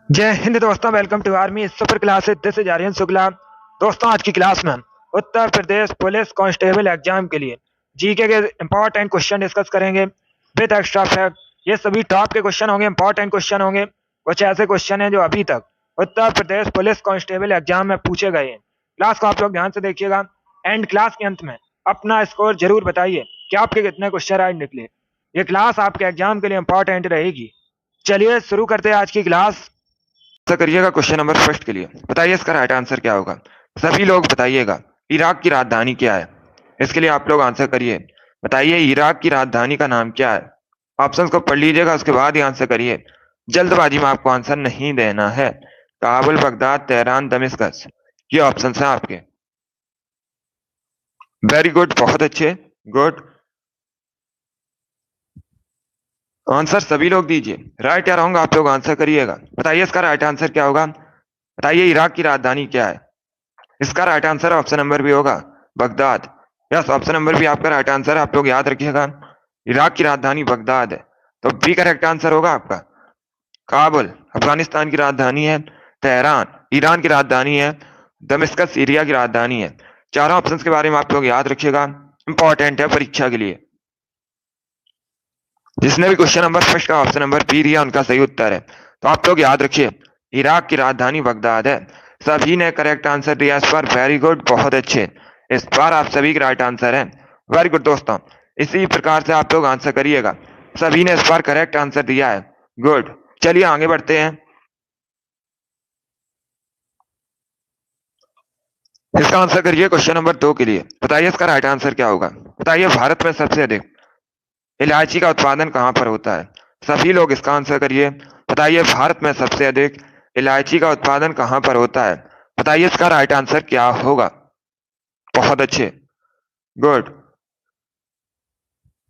जय हिंद दोस्तों, welcome to army super classes. This is Aryan Shukla. दोस्तों, आज की क्लास में हम Uttar Pradesh police constable exam के लिए जीके के इंपॉर्टेंट क्वेश्चन डिस्कस करेंगे विद एक्स्ट्रा फैक्ट। ये सभी टॉप के क्वेश्चन होंगे, इंपॉर्टेंट क्वेश्चन होंगे। कुछ ऐसे क्वेश्चन हैं जो अभी तक उत्तर प्रदेश पुलिस कांस्टेबल एग्जाम में पूछे गए हैं। क्लास को आप लोग ध्यान से देखिएगा एंड क्लास के अंत में अपना स्कोर जरूर बताइए कि आपके कितने क्वेश्चन राइट निकले। ये क्लास आपके एग्जाम के लिए इंपॉर्टेंट रहेगी। चलिए शुरू करते हैं आज की क्लास। आंसर करिएगा क्वेश्चन नंबर फर्स्ट के लिए। बताइए इसका राइट आंसर क्या होगा। सभी लोग बताइएगा इराक की राजधानी क्या है। इसके लिए आप लोग आंसर करिए। बताइए इराक की राजधानी का नाम क्या है। ऑप्शंस को पढ़ लीजिएगा, उसके बाद ही आंसर करिए। जल्दबाजी में आपको आंसर नहीं देना है। काबुल, बगदाद, तेहरान, दमिश्क, ये ऑप्शन है आपके। वेरी गुड, बहुत अच्छे, गुड आंसर सभी लोग दीजिए। राइट या रॉन्ग आप लोग आंसर करिएगा। बताइए इसका राइट आंसर क्या होगा। बताइए इराक की राजधानी क्या है। इसका राइट आंसर ऑप्शन नंबर भी होगा बगदाद। यस, ऑप्शन नंबर भी आपका राइट आंसर है, आप लोग याद रखिएगा। इराक की राजधानी बगदाद है, तो बी करेक्ट आंसर होगा आपका। काबुल अफगानिस्तान की राजधानी है। तेहरान ईरान की राजधानी है। दमिश्क सीरिया की राजधानी है। चारों ऑप्शंस के बारे में आप लोग याद रखिएगा, इंपॉर्टेंट है परीक्षा के लिए। जिसने भी क्वेश्चन नंबर फर्स्ट का ऑप्शन नंबर बी दिया उनका सही उत्तर है, तो आप लोग याद रखिए इराक की राजधानी बगदाद है। सभी ने करेक्ट आंसर दिया इस बार, वेरी गुड, बहुत अच्छे। इस बार आप सभी का राइट आंसर है, वेरी गुड दोस्तों। इसी प्रकार से आप लोग आंसर करिएगा। सभी ने इस बार करेक्ट आंसर दिया है, गुड। चलिए आगे बढ़ते हैं। इसका आंसर करिए क्वेश्चन नंबर 2 के लिए। बताइए इसका राइट आंसर क्या होगा। बताइए भारत में सबसे अधिक इलायची का उत्पादन कहाँ पर होता है। सभी लोग इसका आंसर करिए। बताइए भारत में सबसे अधिक इलायची का उत्पादन कहाँ पर होता है। बताइए इसका राइट आंसर क्या होगा। बहुत अच्छे, गुड।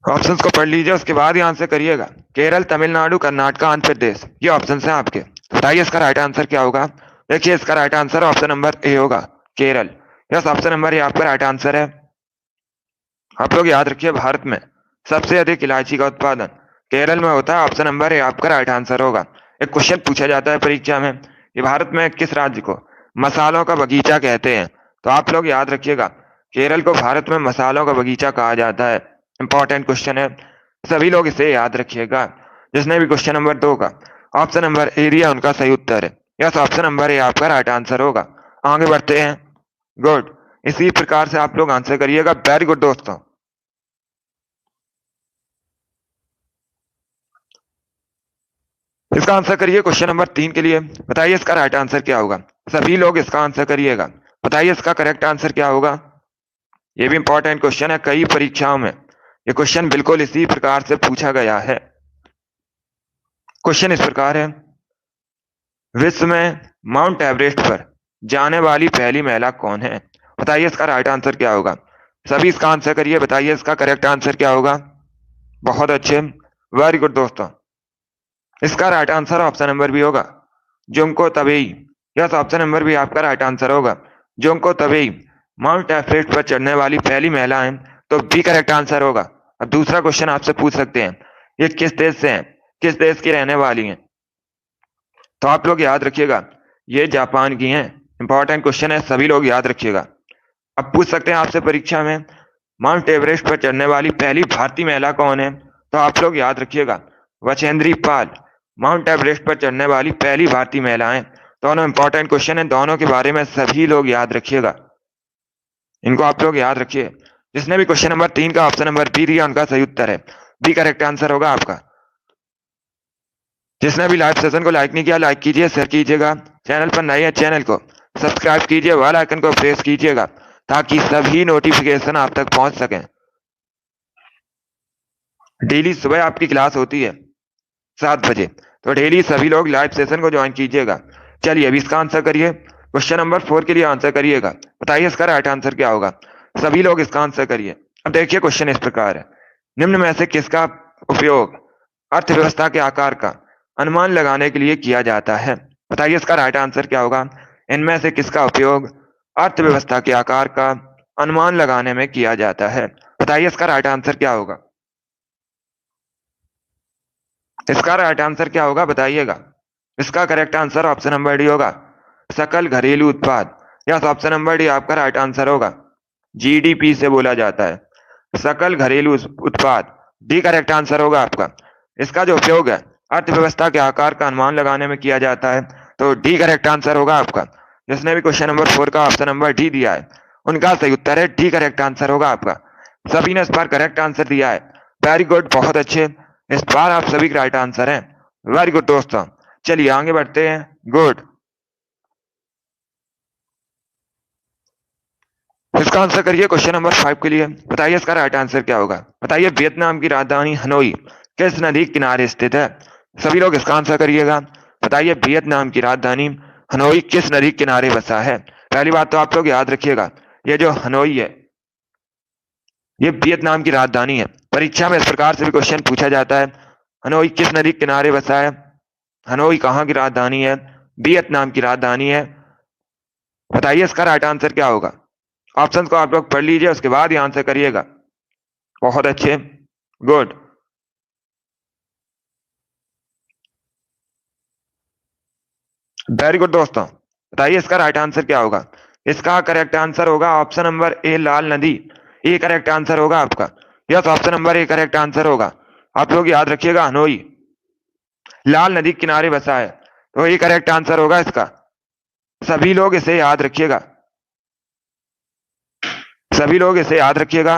ऑप्शंस को पढ़ लीजिए, उसके बाद ही आंसर करिएगा। केरल, तमिलनाडु, कर्नाटक, आंध्र प्रदेश, ये ऑप्शंस हैं आपके। बताइए इसका राइट आंसर क्या होगा। देखिए इसका right answer option number A होगा, Kerala. Yes, option number A आपका राइट आंसर है। आप लोग याद रखिए भारत में सबसे अधिक इलायची का उत्पादन केरल में होता है। ऑप्शन नंबर ए आपका राइट आंसर होगा। एक क्वेश्चन पूछा जाता है परीक्षा में कि भारत में किस राज्य को मसालों का बगीचा कहते हैं, तो आप लोग याद रखिएगा केरल को भारत में मसालों का बगीचा कहा जाता है। इंपॉर्टेंट क्वेश्चन है, सभी लोग इसे याद रखिएगा। जिसने भी क्वेश्चन नंबर 2 का ऑप्शन नंबर ए दिया उनका सही उत्तर है। यस, ऑप्शन नंबर ए आपका राइट आंसर होगा। आगे बढ़ते हैं, गुड। इसी प्रकार से आप लोग आंसर करिएगा, वेरी गुड दोस्तों। इसका आंसर करिए क्वेश्चन नंबर 3 के लिए। बताइए इसका राइट आंसर क्या होगा। सभी लोग इसका आंसर करिएगा। बताइए इसका करेक्ट आंसर क्या होगा। यह भी इंपॉर्टेंट क्वेश्चन है, कई परीक्षाओं में यह क्वेश्चन बिल्कुल इसी प्रकार से पूछा गया है। क्वेश्चन इस प्रकार है, विश्व में माउंट एवरेस्ट पर जाने वाली पहली महिला कौन है। बताइए इसका राइट आंसर क्या होगा। सभी इसका आंसर करिए। बताइए इसका करेक्ट आंसर क्या होगा। बहुत अच्छे, वेरी गुड दोस्तों। इसका राइट आंसर ऑप्शन नंबर भी होगा, जुंको तबेई। यस, ऑप्शन नंबर भी आपका राइट आंसर होगा, जुंको तबेई माउंट एवरेस्ट पर चढ़ने वाली पहली महिला है, तो बी करेक्ट आंसर होगा। अब दूसरा क्वेश्चन आपसे पूछ सकते हैं, ये किस देश से हैं, किस देश की रहने वाली हैं, तो आप लोग याद रखिएगा ये जापान की हैं। इंपॉर्टेंट क्वेश्चन है, सभी लोग याद रखिएगा। अब पूछ सकते हैं आपसे परीक्षा में माउंट एवरेस्ट पर चढ़ने वाली पहली भारतीय महिला कौन है, तो आप लोग याद रखिएगा बछेंद्री पाल माउंट एवरेस्ट पर चढ़ने वाली पहली भारतीय महिला है। दोनों इंपॉर्टेंट क्वेश्चन है, दोनों के बारे में सभी लोग याद रखिएगा, इनको आप लोग याद रखिए। जिसने भी क्वेश्चन नंबर 3 का ऑप्शन नंबर बी दिया उनका सही उत्तर है, बी करेक्ट आंसर होगा आपका। जिसने भी लाइव सेशन को लाइक नहीं किया, लाइक कीजिए, शेयर कीजिएगा। चैनल पर नए हैं, चैनल को सब्सक्राइब कीजिए, बेल आइकन को प्रेस कीजिएगा ताकि सभी नोटिफिकेशन आप तक पहुंच सकें। डेली सुबह आपकी क्लास होती है 7 बजे, तो डेली सभी लोग लाइव सेशन को ज्वाइन कीजिएगा। चलिए अभी इसका आंसर करिए। क्वेश्चन नंबर 4 के लिए आंसर करिएगा। बताइए इसका राइट आंसर क्या होगा। सभी लोग इसका आंसर करिए। अब देखिए क्वेश्चन इस प्रकार है, निम्न में से किसका उपयोग अर्थव्यवस्था के आकार का अनुमान लगाने के लिए किया जाता है। बताइए इसका राइट आंसर क्या होगा। इनमें से किसका उपयोग अर्थव्यवस्था के आकार का अनुमान लगाने में किया जाता है। बताइए इसका राइट आंसर क्या होगा। इसका राइट आंसर क्या होगा बताइएगा। इसका correct answer option number D होगा, सकल घरेलू उत्पाद। यस, ऑप्शन नंबर डी आपका राइट आंसर होगा। जीडीपी से बोला जाता है, सकल घरेलू उत्पाद। डी करेक्ट आंसर होगा आपका। इसका जो उपयोग है अर्थव्यवस्था के आकार का अनुमान लगाने में किया जाता है, तो डी करेक्ट आंसर होगा आपका। जिसने भी क्वेश्चन नंबर 4 का ऑप्शन नंबर डी दिया है उनका सही उत्तर है डी करेक्ट आंसर होगा आपका। सभी ने इस बार करेक्ट आंसर दिया है, वेरी गुड, बहुत अच्छे। इस बार आप सभी का राइट आंसर है, वेरी गुड दोस्तों। चलिए आगे बढ़ते हैं, गुड। इसका आंसर करिए क्वेश्चन नंबर 5 के लिए। बताइए इसका राइट आंसर क्या होगा। बताइए वियतनाम की राजधानी हनोई किस नदी के किनारे स्थित है। सभी लोग इसका आंसर करिएगा। बताइए वियतनाम की राजधानी हनोई किस नदी के किनारे बसा है। पहली बात तो आप लोग याद रखिएगा, ये जो हनोई है ये वियतनाम की राजधानी है। परीक्षा में इस प्रकार से भी क्वेश्चन पूछा जाता है, हनोई किस नदी के किनारे बसा है, हनोई कहाँ की राजधानी है, वियतनाम की राजधानी है। बताइए इसका राइट आंसर क्या होगा। ऑप्शन को आप लोग पढ़ लीजिए, उसके बाद ही आंसर करिएगा। बहुत अच्छे, गुड। वेरी गुड दोस्तों। बताइए इसका राइट आंसर क्या होगा। इसका करेक्ट आंसर होगा ऑप्शन नंबर ए, लाल नदी। ए करेक्ट आंसर होगा आपका। Yes, option number A correct answer होगा। आप लोग याद रखिएगा, हनोई लाल नदी के किनारे बसा है, तो ये करेक्ट आंसर होगा इसका। सभी लोग इसे याद रखिएगा, सभी लोग इसे याद रखिएगा,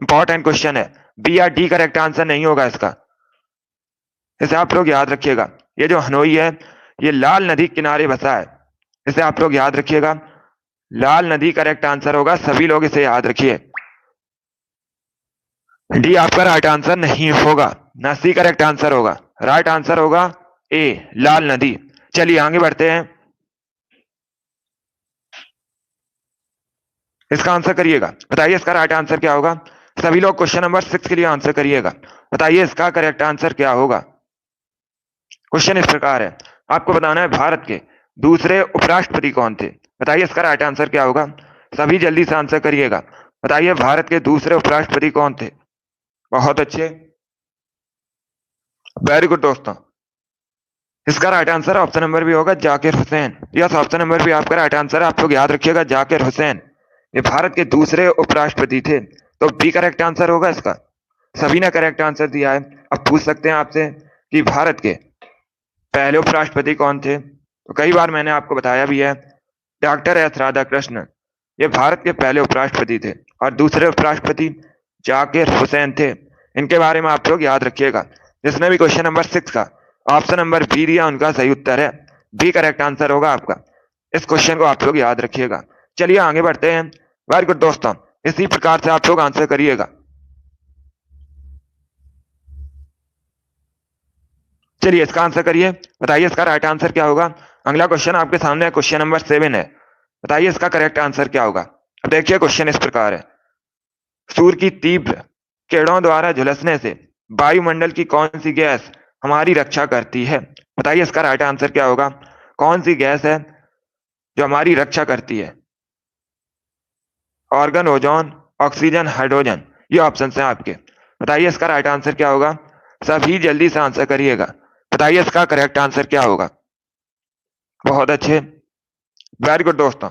इंपॉर्टेंट क्वेश्चन है। बी या डी करेक्ट आंसर नहीं होगा इसका, इसे आप लोग याद रखिएगा। ये जो हनोई है ये लाल नदी के किनारे बसा है, इसे आप लोग याद रखिएगा। लाल नदी करेक्ट आंसर होगा, सभी लोग इसे याद रखिए। डी आपका राइट आंसर नहीं होगा, ना सी करेक्ट आंसर होगा। राइट आंसर होगा ए, लाल नदी। चलिए आगे बढ़ते हैं, इसका आंसर करिएगा। बताइए इसका राइट आंसर क्या होगा। सभी लोग क्वेश्चन नंबर 6 के लिए आंसर करिएगा। बताइए इसका करेक्ट आंसर क्या होगा। क्वेश्चन इस प्रकार है, आपको बताना है भारत के दूसरे उपराष्ट्रपति कौन थे। बताइए इसका राइट आंसर क्या होगा। सभी जल्दी से आंसर करिएगा। बताइए भारत के दूसरे उपराष्ट्रपति कौन थे। बहुत अच्छे, वेरी गुड दोस्तों। इसका राइट आंसर ऑप्शन नंबर भी होगा Zakir Hussain. Yes, option number भी आपका राइट आंसर है। आप लोग याद रखिएगा, जाकिर हुसैन ये भारत के दूसरे उपराष्ट्रपति थे, तो बी करेक्ट आंसर होगा इसका। सभी ने करेक्ट आंसर दिया है। अब पूछ सकते हैं आपसे कि भारत के पहले उपराष्ट्रपति कौन थे, तो कई बार मैंने आपको बताया भी है, डॉक्टर एस राधाकृष्णन ये भारत के पहले उपराष्ट्रपति थे, और दूसरे उपराष्ट्रपति जाकिर हुसैन थे। इनके बारे में आप लोग याद रखिएगा। जिसने भी क्वेश्चन नंबर 6 का ऑप्शन नंबर बी दिया उनका सही उत्तर है, बी करेक्ट आंसर होगा आपका। इस क्वेश्चन को आप लोग याद रखिएगा। चलिए आगे बढ़ते हैं, वेरी गुड दोस्तों। इसी प्रकार से आप लोग आंसर करिएगा। चलिए इसका आंसर करिए। बताइए इसका राइट आंसर क्या होगा। अगला क्वेश्चन आपके सामने है, क्वेश्चन नंबर 7 है। बताइए इसका करेक्ट आंसर क्या होगा। अब देखिए क्वेश्चन इस प्रकार है, सूर्य की तीव्र किरणों द्वारा झुलसने से वायुमंडल की कौन सी गैस हमारी रक्षा करती है। बताइए इसका राइट आंसर क्या होगा। कौन सी गैस है जो हमारी रक्षा करती है। ऑर्गन, ओजोन, ऑक्सीजन, हाइड्रोजन, ये ऑप्शन है आपके। बताइए इसका राइट आंसर क्या होगा। सभी जल्दी से आंसर करिएगा। बताइए इसका करेक्ट आंसर क्या होगा। बहुत अच्छे, वेरी गुड दोस्तों।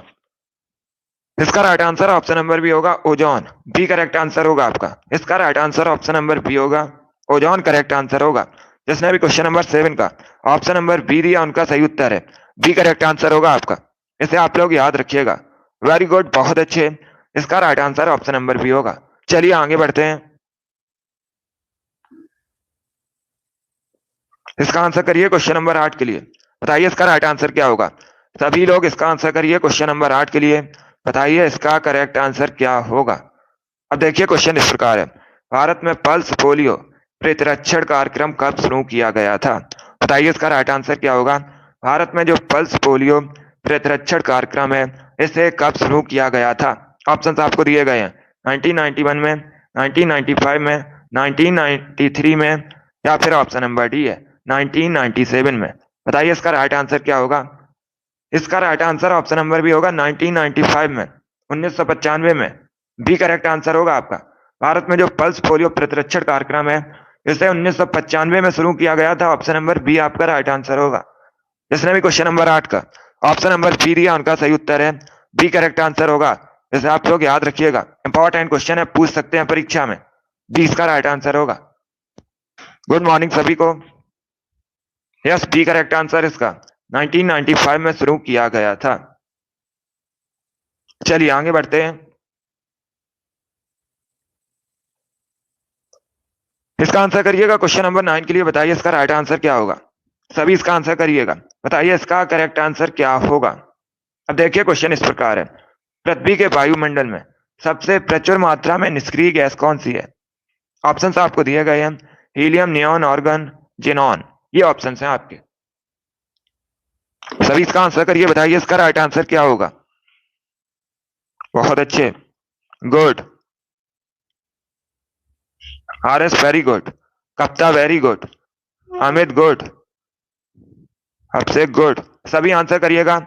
इसका right answer option number B होगा, ओजोन। बी करेक्ट आंसर होगा आपका। इसका right answer option number B होगा, ओजोन करेक्ट आंसर होगा। जिसने भी क्वेश्चन नंबर 7 का ऑप्शन नंबर बी दिया उनका सही उत्तर है, बी करेक्ट आंसर होगा आपका। इसे आप लोग याद रखिएगा, वेरी गुड, बहुत अच्छे। इसका right answer option number B होगा। चलिए आगे बढ़ते हैं, इसका आंसर करिए क्वेश्चन नंबर 8 के लिए। बताइए इसका राइट आंसर क्या होगा। सभी लोग इसका आंसर करिए क्वेश्चन नंबर 8 के लिए। बताइए इसका करेक्ट आंसर क्या होगा। अब देखिए क्वेश्चन इस प्रकार है, भारत में पल्स पोलियो प्रतिरक्षण कार्यक्रम कब शुरू किया गया था। बताइए इसका राइट आंसर क्या होगा। भारत में जो पल्स पोलियो प्रतिरक्षण कार्यक्रम है इसे कब शुरू किया गया था। ऑप्शन आपको दिए गए हैं, 1991 में, 1995 में, 1993 में, या फिर ऑप्शन नंबर डी है 1997 में। बताइए इसका राइट आंसर क्या होगा। इसका राइट आंसर ऑप्शन नंबर भी होगा 1995 में, 1995 में। बी करेक्ट आंसर होगा आपका। भारत में जो पल्स पोलियो प्रतिरक्षण कार्यक्रम है इसे 1995 में शुरू किया गया था। ऑप्शन नंबर बी आपका राइट आंसर होगा। जिसने भी क्वेश्चन नंबर 8 का ऑप्शन नंबर बी दिया उनका सही उत्तर है बी करेक्ट आंसर होगा। जैसे आप लोग याद रखिएगा, इंपॉर्टेंट क्वेश्चन है, पूछ सकते हैं परीक्षा में, बी इसका राइट आंसर होगा। गुड मॉर्निंग सभी को। यस, बी करेक्ट आंसर इसका 1995 में शुरू किया गया था। चलिए आगे बढ़ते हैं। इसका आंसर करिएगा क्वेश्चन नंबर 9 के लिए, बताइए इसका राइट आंसर क्या होगा। सभी इसका आंसर करिएगा, बताइए इसका करेक्ट आंसर क्या होगा। अब देखिए क्वेश्चन इस प्रकार है, पृथ्वी के वायुमंडल में सबसे प्रचुर मात्रा में निष्क्रिय गैस कौन सी है। ऑप्शंस आपको दिए गए हैं, हीलियम, नियॉन, आर्गन, जेनॉन, ये ऑप्शंस हैं आपके। सभी इसका आंसर करिए, बताइए इसका राइट आंसर क्या होगा। बहुत अच्छे, गुड। आरएस वेरी गुड, कप्ता very good, Amit good, Abhishek good. सभी आंसर करिएगा।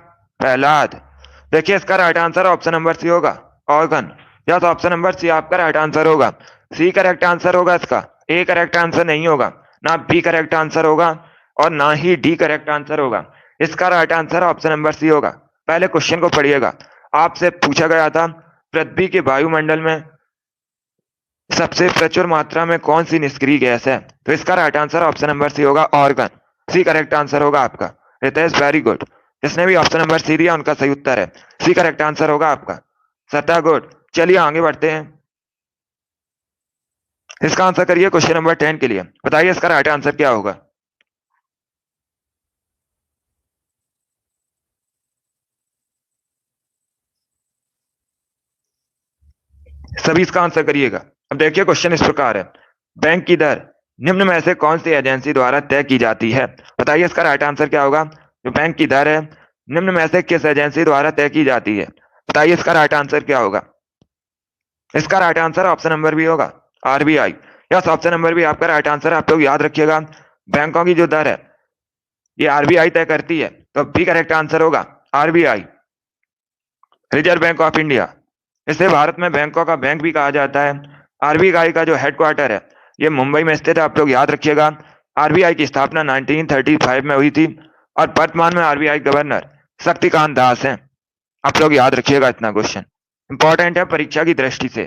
प्रहलाद, देखिए इसका right answer option number C होगा, organ. Yes, option number C आपका राइट आंसर होगा। सी करेक्ट आंसर होगा इसका, ए करेक्ट आंसर नहीं होगा, ना बी करेक्ट आंसर होगा और ना ही डी करेक्ट आंसर होगा। इसका right answer option number C होगा। पहले क्वेश्चन को पढ़िएगा, आपसे पूछा गया था पृथ्वी के वायुमंडल में सबसे प्रचुर मात्रा में कौन सी निष्क्रिय गैस है, तो इसका right answer option number C होगा, ऑर्गन। सी करेक्ट आंसर होगा आपका। रितेश वेरी गुड, जिसने भी ऑप्शन नंबर सी दिया उनका सही उत्तर है, सी करेक्ट आंसर होगा आपका। सत्ता गुड। चलिए आगे बढ़ते हैं। इसका आंसर करिए क्वेश्चन नंबर 10 के लिए, बताइए इसका राइट आंसर क्या होगा। सभी इसका आंसर करिएगा। अब देखिए क्वेश्चन इस प्रकार है, बैंक की दर निम्न में से कौन सी एजेंसी द्वारा तय की जाती है, बताइए इसका राइट आंसर क्या होगा। जो बैंक की दर है निम्न में से किस एजेंसी द्वारा तय की जाती है, बताइए इसका राइट आंसर क्या होगा। इसका right answer option number B होगा, RBI. Yes, option number B आपका राइट आंसर है। आप लोग याद रखिएगा, बैंकों की जो दर है ये आरबीआई तय करती है, तो बी करेक्ट आंसर होगा, RBI, reserve bank of India. इसे भारत में बैंकों का बैंक भी कहा जाता है। आरबीआई का जो हेडक्वार्टर है ये मुंबई में स्थित है, आप लोग याद रखिएगा। आरबीआई की स्थापना 1935 में हुई थी और वर्तमान में आरबीआई गवर्नर शक्तिकांत दास हैं। आप लोग याद रखिएगा, इतना क्वेश्चन इंपॉर्टेंट है परीक्षा की दृष्टि से।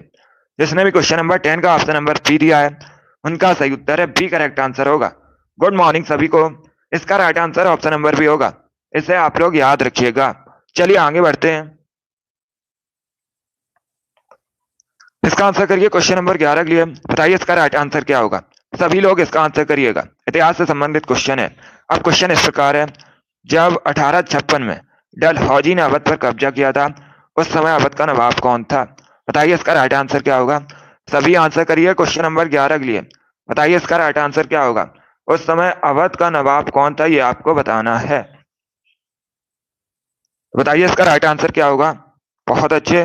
जिसने भी क्वेश्चन नंबर 10 का ऑप्शन नंबर बी दिया है उनका सही उत्तर है बी करेक्ट आंसर होगा। गुड मॉर्निंग सभी को। इसका right answer option number B होगा, इसे आप लोग याद रखिएगा। चलिए आगे बढ़ते हैं। इसका आंसर करिए क्वेश्चन नंबर 11 के लिए, बताइए इसका राइट आंसर क्या होगा। सभी लोग इसका आंसर करिएगा, इतिहास से संबंधित क्वेश्चन है। अब क्वेश्चन इस प्रकार है, जब 1856 में डलहौजी ने अवध पर कब्जा किया था उस समय अवध का नवाब कौन था, बताइए इसका राइट आंसर क्या होगा। सभी आंसर करिए क्वेश्चन नंबर 11 के लिए, बताइए इसका राइट आंसर क्या होगा। उस समय अवध का नवाब कौन था ये आपको बताना है, बताइए इसका राइट आंसर क्या होगा। बहुत अच्छे,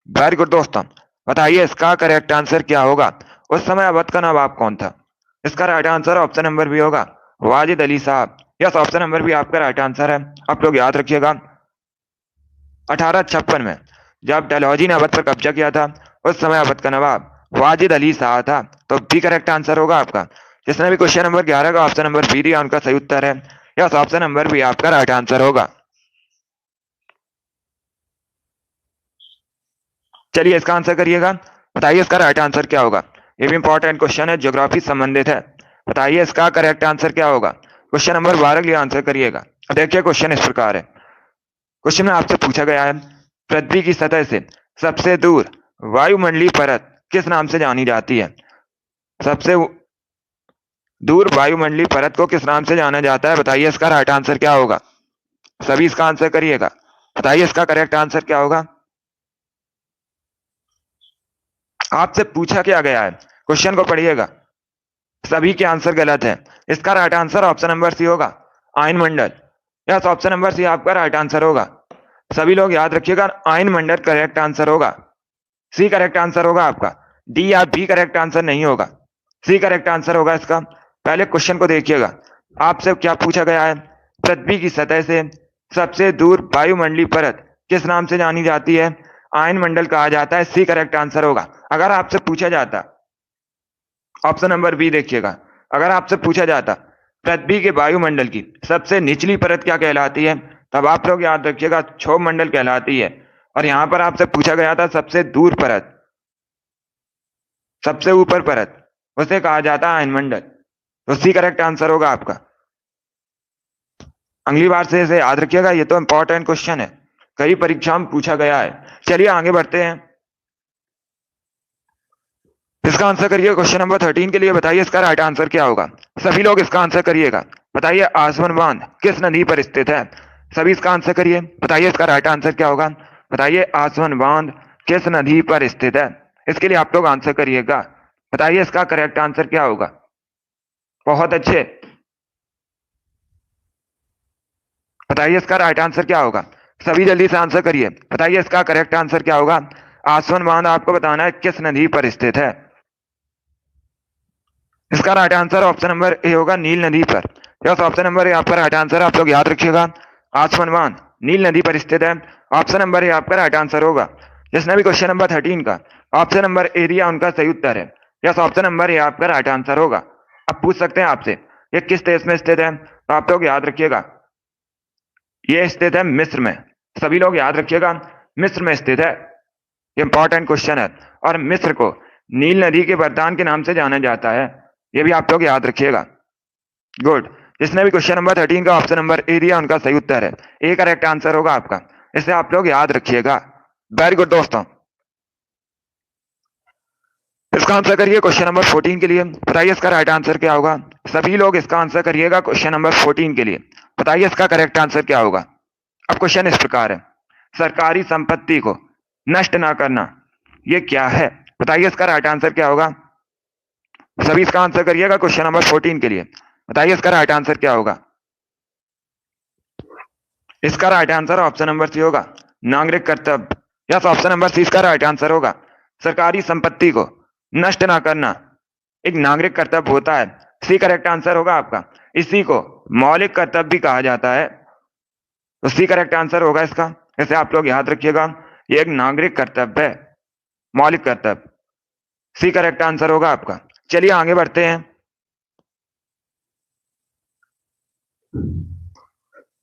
वेरी गुड दोस्तों, बताइए इसका करेक्ट आंसर क्या होगा। उस समय अवध का नवाब कौन था, इसका right answer option number B होगा, Wajid Ali Sahab. Yes, option number B आपका राइट आंसर है। आप लोग याद रखिएगा, 1856 में जब डलहौजी ने अवध पर कब्जा किया था उस समय अवध का नवाब वाजिद अली शाह था, तो बी करेक्ट आंसर होगा आपका। जिसने भी क्वेश्चन नंबर 11 का ऑप्शन नंबर बी दिया उनका सही उत्तर है, यस, ऑप्शन नंबर बी आपका राइट आंसर होगा। चलिए इसका आंसर करिएगा, बताइए इसका राइट आंसर क्या होगा। ये भी इंपॉर्टेंट क्वेश्चन है, ज्योग्राफी संबंधित है, बताइए इसका करेक्ट आंसर क्या होगा। क्वेश्चन नंबर 12 के लिए आंसर करिएगा। देखिए क्वेश्चन इस प्रकार है, क्वेश्चन में आपसे पूछा गया है पृथ्वी की सतह से सबसे दूर वायुमंडलीय परत किस नाम से जानी जाती है। सबसे दूर वायुमंडलीय परत को किस नाम से जाना जाता है, बताइए इसका राइट आंसर क्या होगा। सभी इसका आंसर करिएगा, बताइए इसका करेक्ट आंसर क्या होगा। आपसे पूछा क्या गया है, क्वेश्चन को पढ़िएगा, सभी के आंसर गलत है। इसका right answer option number C होगा, आयन मंडल। यस, ऑप्शन नंबर सी आपका राइट आंसर होगा। सभी लोग याद रखिएगा, आयन मंडल करेक्ट आंसर होगा, सी करेक्ट आंसर होगा आपका। डी या बी करेक्ट आंसर नहीं होगा, सी करेक्ट आंसर होगा इसका। पहले क्वेश्चन को देखिएगा, आपसे क्या पूछा गया है, पृथ्वी की सतह से सबसे दूर वायुमंडलीय परत किस नाम से जानी जाती है, आयन मंडल कहा जाता है, सी करेक्ट आंसर होगा। अगर आपसे पूछा जाता, ऑप्शन नंबर बी देखिएगा, अगर आपसे पूछा जाता पृथ्वी के वायुमंडल की सबसे निचली परत क्या कहलाती है? तब आप लोग याद रखिएगा क्षोभ मंडल कहलाती है। और यहां पर आपसे पूछा गया था सबसे दूर परत, सबसे ऊपर परत, उसे कहा जाता है आयनमंडल। तो सी करेक्ट आंसर होगा आपका। अगली बार से इसे याद रखिएगा, ये तो इंपॉर्टेंट क्वेश्चन है, कई परीक्षाओं में पूछा गया है। चलिए आगे बढ़ते हैं। इसका आंसर करिए क्वेश्चन नंबर 13 के लिए। बताइए इसका राइट आंसर क्या होगा? सभी लोग इसका आंसर करिएगा। बताइए आसवन बांध किस नदी पर स्थित है? सभी इसका आंसर करिए। बताइए इसका राइट आंसर क्या होगा? बताइए आसवन बांध किस नदी पर स्थित है? इसके लिए आप लोग आंसर करिएगा। बताइए इसका करेक्ट आंसर क्या होगा? बहुत अच्छे। बताइए इसका राइट आंसर क्या होगा? सभी जल्दी से आंसर करिए। बताइए इसका करेक्ट आंसर क्या होगा? आसवन बांध आपको बताना है किस नदी पर स्थित है। इसका right answer option number A होगा, नील नदी पर। यस, ऑप्शन नंबर ए आपका राइट आंसर, आप लोग याद रखिएगा। आसवन बांध नील नदी पर स्थित है। ऑप्शन नंबर ए आपका राइट आंसर होगा। जिसने भी क्वेश्चन नंबर 13 का ऑप्शन नंबर ए दिया उनका सही उत्तर है। यस, ऑप्शन नंबर ए आपका राइट आंसर होगा। अब पूछ सकते हैं आपसे ये किस देश में स्थित है, तो आप लोग याद रखिएगा ये स्थित है मिस्र में। सभी लोग याद रखिएगा मिस्र में स्थित है। इंपॉर्टेंट क्वेश्चन है। और मिस्र को नील नदी के वरदान के नाम से जाना जाता है, ये भी आप लोग याद रखिएगा। गुड। जिसने भी क्वेश्चन नंबर 13 का ऑप्शन नंबर ए दिया उनका सही उत्तर है। ए करेक्ट आंसर होगा आपका, इसे आप लोग याद रखिएगा। वेरी गुड दोस्तों। इसका आंसर करिए क्वेश्चन नंबर 14 के लिए। बताइए इसका राइट आंसर क्या होगा? सभी लोग इसका आंसर करिएगा क्वेश्चन नंबर 14 के लिए। बताइए इसका करेक्ट आंसर क्या होगा? अब क्वेश्चन इस प्रकार है, सरकारी संपत्ति को नष्ट ना करना ये क्या है? बताइए इसका राइट आंसर क्या होगा? सभी इसका आंसर करिएगा क्वेश्चन नंबर 14 के लिए। बताइए इसका राइट आंसर क्या होगा? इसका right answer option number C होगा, नागरिक कर्तव्य। यस, ऑप्शन नंबर सी इसका राइट आंसर होगा। सरकारी संपत्ति को नष्ट ना करना एक नागरिक कर्तव्य होता है। सी करेक्ट आंसर होगा आपका। इसी को मौलिक कर्तव्य भी कहा जाता है, तो सी करेक्ट आंसर होगा इसका। इसे आप लोग याद रखिएगा, ये एक नागरिक कर्तव्य है, मौलिक कर्तव्य। सी करेक्ट आंसर होगा आपका। चलिए आगे बढ़ते हैं।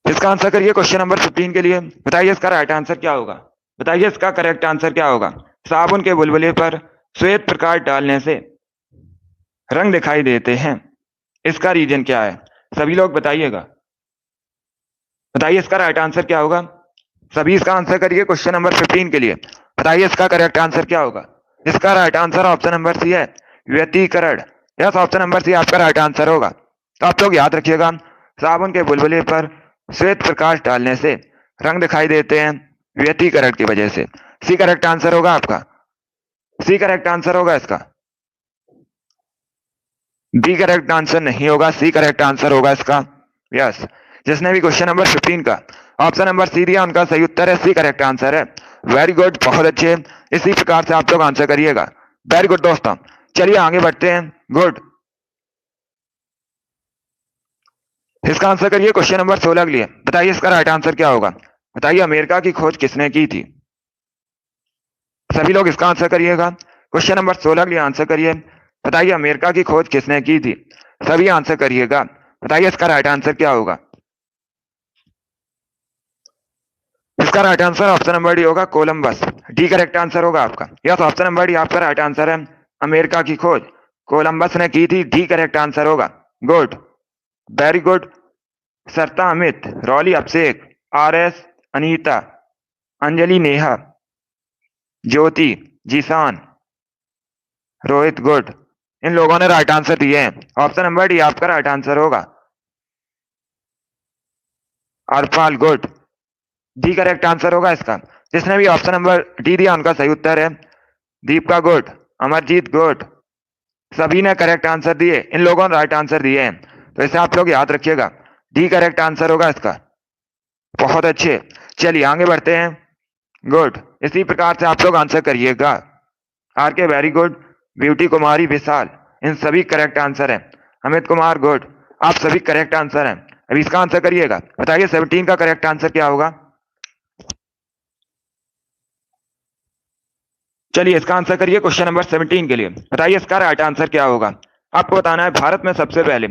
इसका आंसर करिए क्वेश्चन नंबर 15 के लिए। बताइए इसका राइट आंसर क्या होगा? बताइए इसका करेक्ट आंसर क्या होगा? साबुन के बुलबुले पर श्वेत प्रकाश डालने से रंग दिखाई देते हैं, इसका रीजन क्या है? सभी लोग बताइएगा। बताइए इसका राइट आंसर क्या होगा? सभी इसका आंसर करिए क्वेश्चन नंबर 15 के लिए। बताइए इसका करेक्ट आंसर क्या होगा? इसका right answer option number C है, व्यतिकरण। यस, ऑप्शन नंबर सी आपका राइट आंसर होगा। तो आप लोग याद रखिएगा, साबुन के बुलबुले पर श्वेत प्रकाश डालने से रंग दिखाई देते हैं व्यतिकरण की वजह से। सी करेक्ट आंसर होगा आपका। सी करेक्ट आंसर होगा इसका। बी करेक्ट आंसर नहीं होगा, सी करेक्ट आंसर होगा इसका। यस, जिसने भी क्वेश्चन नंबर 15 का ऑप्शन नंबर सी दिया उनका सही उत्तर है, सी करेक्ट आंसर है। वेरी गुड, बहुत अच्छे। इसी प्रकार से आप लोग आंसर करिएगा। वेरी गुड दोस्तों। चलिए आगे बढ़ते हैं। गुड। इसका आंसर करिए क्वेश्चन नंबर 16 के लिए। बताइए इसका राइट आंसर क्या होगा? बताइए अमेरिका की खोज किसने की थी? सभी लोग इसका आंसर करिएगा। क्वेश्चन नंबर 16 के लिए आंसर करिए। बताइए अमेरिका की खोज किसने की थी? सभी आंसर करिएगा। बताइए इसका राइट आंसर क्या होगा? इसका right answer option number D होगा, कोलंबस। डी करेक्ट आंसर होगा आपका। यस, ऑप्शन नंबर डी आपका राइट आंसर है। अमेरिका की खोज कोलंबस ने की थी, डी करेक्ट आंसर होगा। Good, very good. सरता अमित, रॉली अभिषेक, आर एस अनीता, अंजलि नेहा, ज्योति, जीसान, रोहित, गुड। इन लोगों ने राइट आंसर दिए हैं। ऑप्शन नंबर डी आपका राइट आंसर होगा। अरपाल, गुड। डी करेक्ट आंसर होगा इसका। जिसने भी ऑप्शन नंबर डी दिया उनका सही उत्तर है। दीपिका, गुड। अमरजीत, गुड। सभी ने करेक्ट आंसर दिए, इन लोगों ने राइट आंसर दिए हैं, तो इसे आप लोग याद रखिएगा। डी करेक्ट आंसर होगा इसका। बहुत अच्छे। चलिए आगे बढ़ते हैं। गुड, इसी प्रकार से आप लोग आंसर करिएगा। आर के, वेरी गुड। ब्यूटी कुमारी, विशाल, इन सभी करेक्ट आंसर है। अमित कुमार, गुड। आप सभी करेक्ट आंसर हैं। अब इसका आंसर करिएगा। बताइए 17 का करेक्ट आंसर क्या होगा? चलिए इसका आंसर करिए क्वेश्चन नंबर 17 के लिए। बताइए इसका राइट आंसर क्या होगा? आपको बताना है भारत में सबसे पहले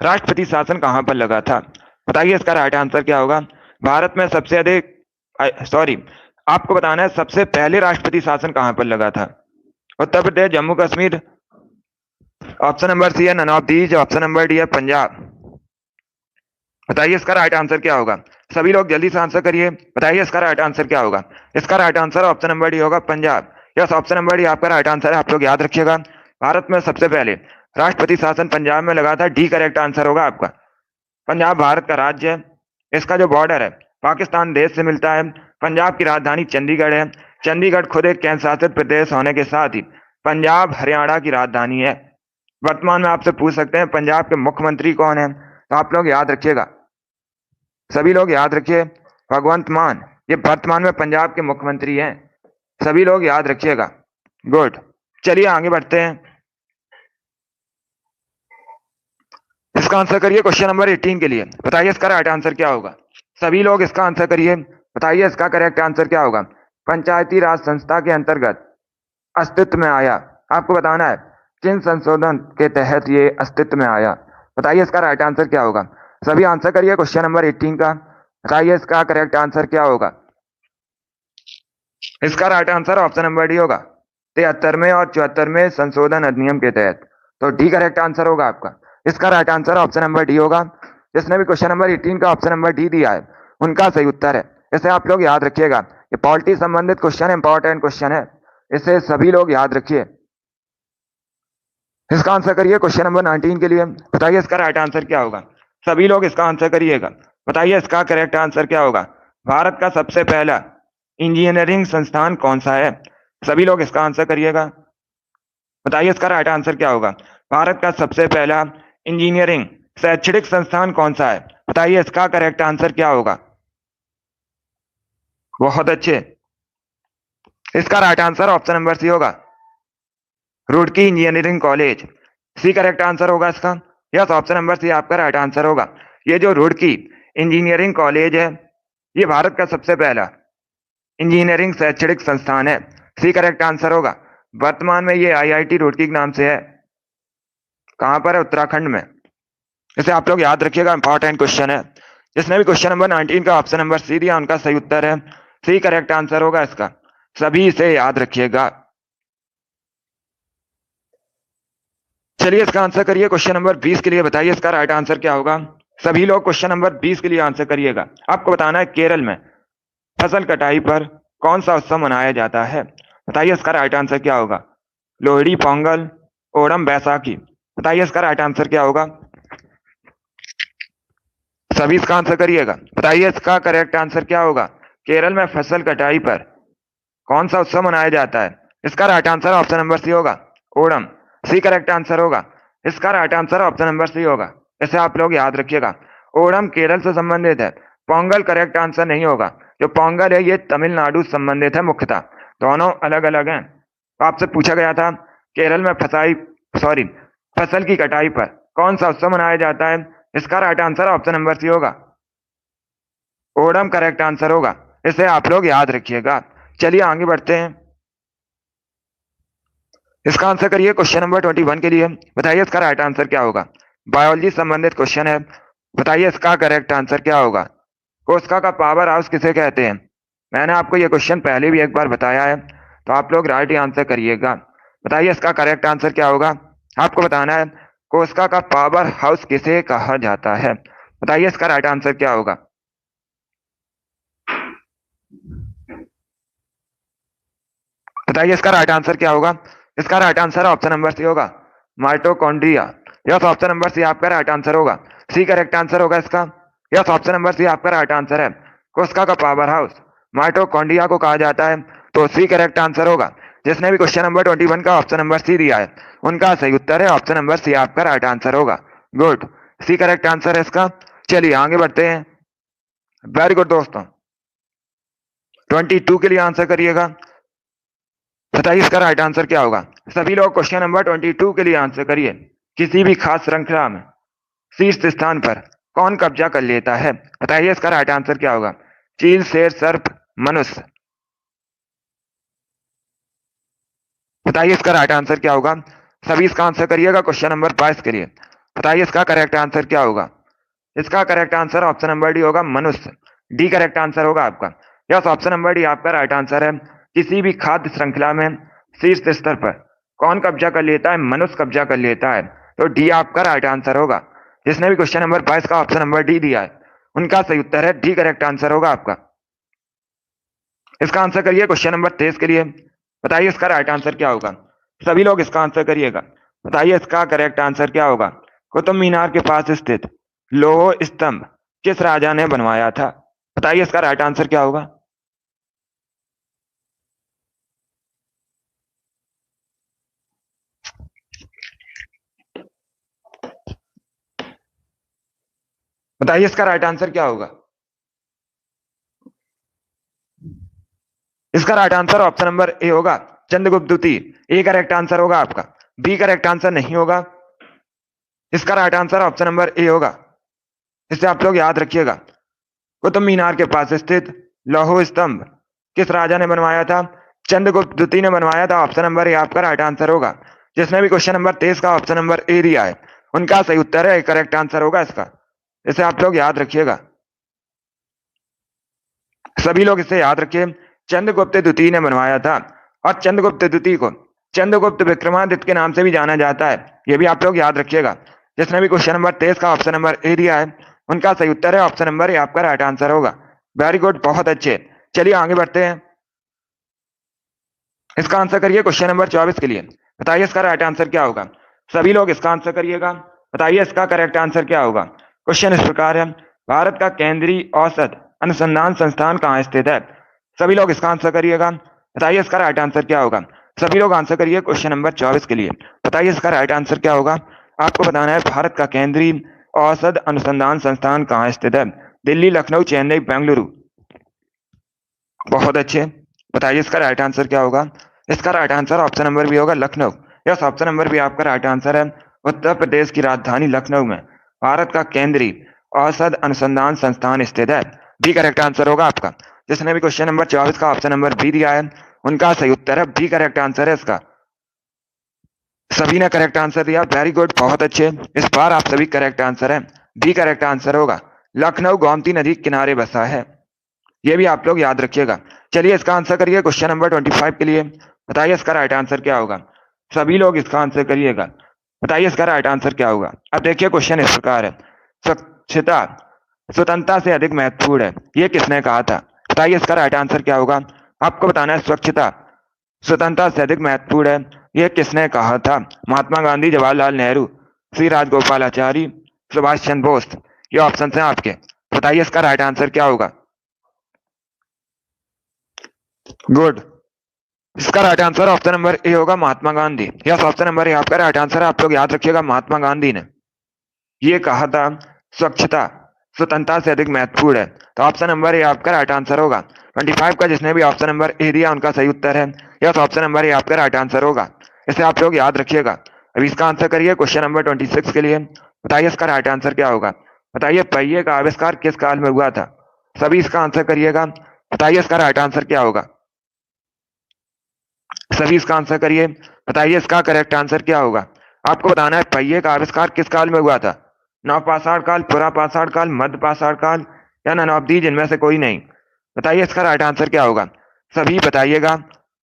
राष्ट्रपति शासन कहां पर लगा था? बताइए इसका राइट आंसर क्या होगा? भारत में सबसे अधिक सॉरी, आपको बताना है सबसे पहले राष्ट्रपति शासन कहां पर लगा था? Uttar Pradesh, Jammu Kashmir, option number C है none of these, option number D है पंजाब। बताइए इसका राइट आंसर क्या होगा? सभी लोग जल्दी से आंसर करिए। बताइए इसका राइट आंसर क्या होगा? इसका right answer option number D होगा Punjab. Yes, option number D आपका राइट आंसर है। आप लोग याद रखिएगा, भारत में सबसे पहले राष्ट्रपति शासन पंजाब में लगा था। डी करेक्ट आंसर होगा आपका। पंजाब भारत का राज्य है, इसका जो बॉर्डर है पाकिस्तान देश से मिलता है। पंजाब की राजधानी चंडीगढ़ है। चंडीगढ़ खुद एक केंद्र शासित प्रदेश होने के साथ ही पंजाब हरियाणा की राजधानी है। वर्तमान में आपसे पूछ सकते हैं पंजाब के मुख्यमंत्री कौन है, तो आप लोग याद रखिएगा, सभी लोग याद रखिए, भगवंत मान ये वर्तमान में पंजाब के मुख्यमंत्री हैं। सभी लोग याद रखिएगा। गुड, चलिए आगे बढ़ते हैं। इसका आंसर करिए क्वेश्चन नंबर 18 के लिए। बताइए इसका राइट आंसर क्या होगा? सभी लोग इसका आंसर करिए। बताइए इसका करेक्ट आंसर क्या होगा? पंचायती राज संस्था के अंतर्गत अस्तित्व में आया। आपको बताना है किन संशोधन के तहत ये अस्तित्व में आया। बताइए इसका राइट आंसर क्या होगा? सभी आंसर करिए क्वेश्चन नंबर 18 का। बताइए इसका करेक्ट आंसर क्या होगा? इसका right answer option number D होगा, 73वें और 74वें संशोधन अधिनियम के तहत। तो डी करेक्ट आंसर होगा आपका। इसका right answer option number D होगा। जिसने भी क्वेश्चन नंबर 18 का ऑप्शन नंबर डी दिया है उनका सही उत्तर है। इसे आप लोग याद रखिएगा, ये पॉलिटी संबंधित क्वेश्चन इंपॉर्टेंट क्वेश्चन है, इसे सभी लोग याद रखिए। इसका आंसर करिए क्वेश्चन नंबर 19 के लिए। बताइए इसका राइट आंसर क्या होगा? सभी लोग इसका आंसर करिएगा। बताइए इसका करेक्ट आंसर क्या होगा? भारत का सबसे पहला इंजीनियरिंग संस्थान कौन सा है? सभी लोग इसका आंसर करिएगा। बताइए इसका राइट आंसर क्या होगा? भारत का सबसे पहला इंजीनियरिंग शैक्षणिक संस्थान कौन सा है? बताइए इसका करेक्ट आंसर क्या होगा? बहुत अच्छे, इसका right answer option number C होगा, Roorkee engineering college. C correct answer होगा इसका। यस, ऑप्शन नंबर सी आपका राइट आंसर होगा। ये जो रुड़की इंजीनियरिंग कॉलेज है ये भारत का सबसे पहला इंजीनियरिंग शैक्षणिक संस्थान है। सी करेक्ट आंसर होगा। वर्तमान में ये आईआईटी रुड़की के नाम से है। कहां पर है? उत्तराखंड में। इसे आप लोग याद रखिएगा, इंपॉर्टेंट क्वेश्चन है। जिसने भी क्वेश्चन नंबर 19 का ऑप्शन नंबर सी दिया उनका सही उत्तर है। सी करेक्ट आंसर होगा इसका। सभी इसे याद रखिएगा। चलिए इसका आंसर करिए क्वेश्चन नंबर 20 के लिए। बताइए इसका राइट आंसर क्या होगा? सभी लोग क्वेश्चन नंबर 20 के लिए आंसर करिएगा। आपको बताना है केरल में फसल कटाई पर कौन सा उत्सव मनाया जाता है? बताइए इसका राइट आंसर क्या होगा? लोहड़ी, पोंगल, ओणम, बैसाखी। बताइए इसका राइट आंसर क्या होगा? सभी इसका आंसर करिएगा। बताइए इसका करेक्ट आंसर क्या होगा? केरल में फसल कटाई पर कौन सा उत्सव मनाया जाता है? इसका right answer option number C होगा, ओणम। सी करेक्ट आंसर होगा। इसका right answer option number C होगा। इसे आप लोग याद रखिएगा। ओणम केरल से संबंधित है। पोंगल करेक्ट आंसर नहीं होगा। जो पोंगल है ये तमिलनाडु से संबंधित है मुख्यतः, दोनों अलग अलग हैं। तो आपसे पूछा गया था केरल में फसल की कटाई पर कौन सा उत्सव मनाया जाता है? इसका right answer option number C होगा, ओणम करेक्ट आंसर होगा। इसे आप लोग याद रखिएगा। चलिए आगे बढ़ते हैं। इसका आंसर करिए क्वेश्चन नंबर 21 के लिए। बताइए इसका राइट आंसर क्या होगा? बायोलॉजी संबंधित क्वेश्चन है। बताइए इसका करेक्ट आंसर क्या होगा? कोशिका का पावर हाउस किसे कहते हैं? मैंने आपको यह क्वेश्चन पहले भी एक बार बताया है, तो आप लोग राइट आंसर करिएगा। बताइए इसका करेक्ट आंसर क्या होगा? आपको बताना है कोशिका का पावर हाउस किसे कहा जाता है। बताइए इसका राइट आंसर क्या होगा? बताइए इसका राइट आंसर क्या होगा? इसका right answer option number C होगा, mitochondria. Yes, option number C आपका राइट आंसर होगा। सी करेक्ट आंसर होगा इसका। यस, ऑप्शन नंबर सी आपका राइट आंसर है। कोशिका का पावर हाउस माइटोकॉन्ड्रिया को कहा जाता है, तो सी करेक्ट आंसर होगा। जिसने भी क्वेश्चन नंबर 21 का ऑप्शन नंबर सी दिया है उनका सही उत्तर है ऑप्शन नंबर सी आपका राइट आंसर होगा। गुड, सी करेक्ट आंसर है इसका। चलिए आगे बढ़ते हैं। वेरी गुड दोस्तों, 22 के लिए आंसर करिएगा। बताइए इसका राइट आंसर क्या होगा? सभी लोग क्वेश्चन नंबर 22 के लिए आंसर करिए। किसी भी खास श्रृंखला में शीर्ष स्थान पर कौन कब्जा कर लेता है? बताइए इसका राइट आंसर क्या होगा? चील, शेर, सर्प, मनुष्य। बताइए इसका राइट आंसर क्या होगा? सभी इसका आंसर करिएगा क्वेश्चन नंबर 22 के लिए। बताइए इसका करेक्ट आंसर क्या होगा? इसका correct answer option number D होगा, मनुष्य। डी करेक्ट आंसर होगा आपका। यस, ऑप्शन नंबर डी आपका राइट आंसर है। किसी भी खाद्य श्रृंखला में शीर्ष स्तर पर कौन कब्जा कर लेता है? मनुष्य कब्जा कर लेता है। तो डी आपका राइट आंसर होगा। जिसने भी क्वेश्चन नंबर 22 का ऑप्शन नंबर डी दिया है उनका सही उत्तर है डी करेक्ट आंसर होगा आपका। इसका आंसर करिए क्वेश्चन नंबर 23 के लिए। बताइए इसका राइट आंसर क्या होगा? सभी लोग इसका आंसर करिएगा। बताइए इसका करेक्ट आंसर क्या होगा? कुतुब मीनार के पास स्थित लौह स्तंभ किस राजा ने बनवाया था? बताइए इसका राइट आंसर क्या होगा? बताइए इसका राइट आंसर क्या होगा? इसका right answer option number A होगा, चंद्रगुप्त द्वितीय। ए करेक्ट आंसर होगा आपका। बी करेक्ट आंसर नहीं होगा। इसका right answer option number A होगा। इसे आप लोग याद रखिएगा। कुतुब मीनार के पास स्थित लौह स्तंभ किस राजा ने बनवाया था? चंद्रगुप्त द्वितीय ने बनवाया था। ऑप्शन नंबर ए आपका राइट आंसर होगा। जिसने भी क्वेश्चन नंबर 23 का ऑप्शन नंबर ए दिया है उनका सही उत्तर है, करेक्ट आंसर होगा इसका। इसे आप लोग याद रखिएगा। सभी लोग इसे याद रखिए। चंद्रगुप्त द्वितीय ने बनवाया था और चंद्रगुप्त द्वितीय को चंद्रगुप्त विक्रमादित्य के नाम से भी जाना जाता है। यह भी आप लोग याद रखिएगा। जिसने भी क्वेश्चन नंबर 23 का ऑप्शन नंबर ए दिया है उनका सही उत्तर है ऑप्शन नंबर ए आपका राइट आंसर होगा। वेरी गुड, बहुत अच्छे। चलिए आगे बढ़ते हैं। इसका आंसर करिए क्वेश्चन नंबर 24 के लिए। बताइए इसका राइट आंसर क्या होगा? सभी लोग इसका आंसर करिएगा। बताइए इसका करेक्ट आंसर क्या होगा? क्वेश्चन इस प्रकार है, भारत का केंद्रीय औसत अनुसंधान संस्थान कहाँ स्थित है? सभी लोग इसका आंसर करिएगा। बताइए इसका राइट आंसर क्या होगा? सभी लोग आंसर करिए क्वेश्चन नंबर 24 के लिए। बताइए इसका राइट आंसर क्या होगा? आपको बताना है भारत का केंद्रीय औसत अनुसंधान संस्थान कहाँ स्थित है? दिल्ली, लखनऊ, चेन्नई, बेंगलुरु। बहुत अच्छे। बताइए इसका राइट आंसर क्या होगा? इसका right answer option number B होगा, Lucknow. Yes, option number B आपका राइट आंसर है। उत्तर प्रदेश की राजधानी लखनऊ में भारत का केंद्रीय औसत अनुसंधान संस्थान स्थित है। बी करेक्ट आंसर होगा आपका। जिसने भी क्वेश्चन नंबर 24 का ऑप्शन नंबर बी दिया है उनका सही उत्तर है बी करेक्ट आंसर है इसका। सभी ने करेक्ट आंसर दिया, वेरी गुड, बहुत अच्छे। इस बार आप सभी करेक्ट आंसर है। बी करेक्ट आंसर होगा। लखनऊ गोमती नदी के किनारे बसा है। ये भी आप लोग याद रखिएगा। चलिए इसका आंसर करिए क्वेश्चन नंबर 25 के लिए। बताइए इसका राइट आंसर क्या होगा? सभी लोग इसका आंसर करिएगा। बताइए इसका राइट आंसर क्या होगा? अब देखिए क्वेश्चन इस प्रकार है, स्वच्छता स्वतंत्रता से अधिक महत्वपूर्ण है, ये किसने कहा था? बताइए इसका राइट आंसर क्या होगा? आपको बताना है स्वच्छता स्वतंत्रता से अधिक महत्वपूर्ण है, यह किसने कहा था? महात्मा गांधी, जवाहरलाल नेहरू, श्री राजगोपालाचारी, सुभाष चंद्र बोस। ये ऑप्शन है आपके। बताइए इसका राइट आंसर क्या होगा? गुड। इसका right answer option number A होगा, Mahatma Gandhi. Yes, option number A आपका राइट आंसर है। आप लोग याद रखिएगा, महात्मा गांधी ने ये कहा था स्वच्छता स्वतंत्रता से अधिक महत्वपूर्ण है। तो ऑप्शन नंबर ए आपका राइट आंसर होगा। 25 का जिसने भी ऑप्शन नंबर ए दिया उनका सही उत्तर है। यस, ऑप्शन नंबर ए आपका राइट आंसर होगा। इसे आप लोग याद रखिएगा। अभी इसका आंसर करिए क्वेश्चन नंबर 26 के लिए। बताइए इसका राइट आंसर क्या होगा? बताइए पहिए का आविष्कार किस काल में हुआ था? सभी इसका आंसर करिएगा। बताइए इसका राइट आंसर क्या होगा? सभी इसका आंसर करिए। बताइए इसका करेक्ट आंसर क्या होगा? आपको बताना है पहिए का आविष्कार किस काल में हुआ था? नवपाषाण काल, पुरापाषाण काल, मध्य पाषाण काल या नवाब्दी, जिनमें से कोई नहीं। बताइए इसका राइट आंसर क्या होगा? सभी बताइएगा।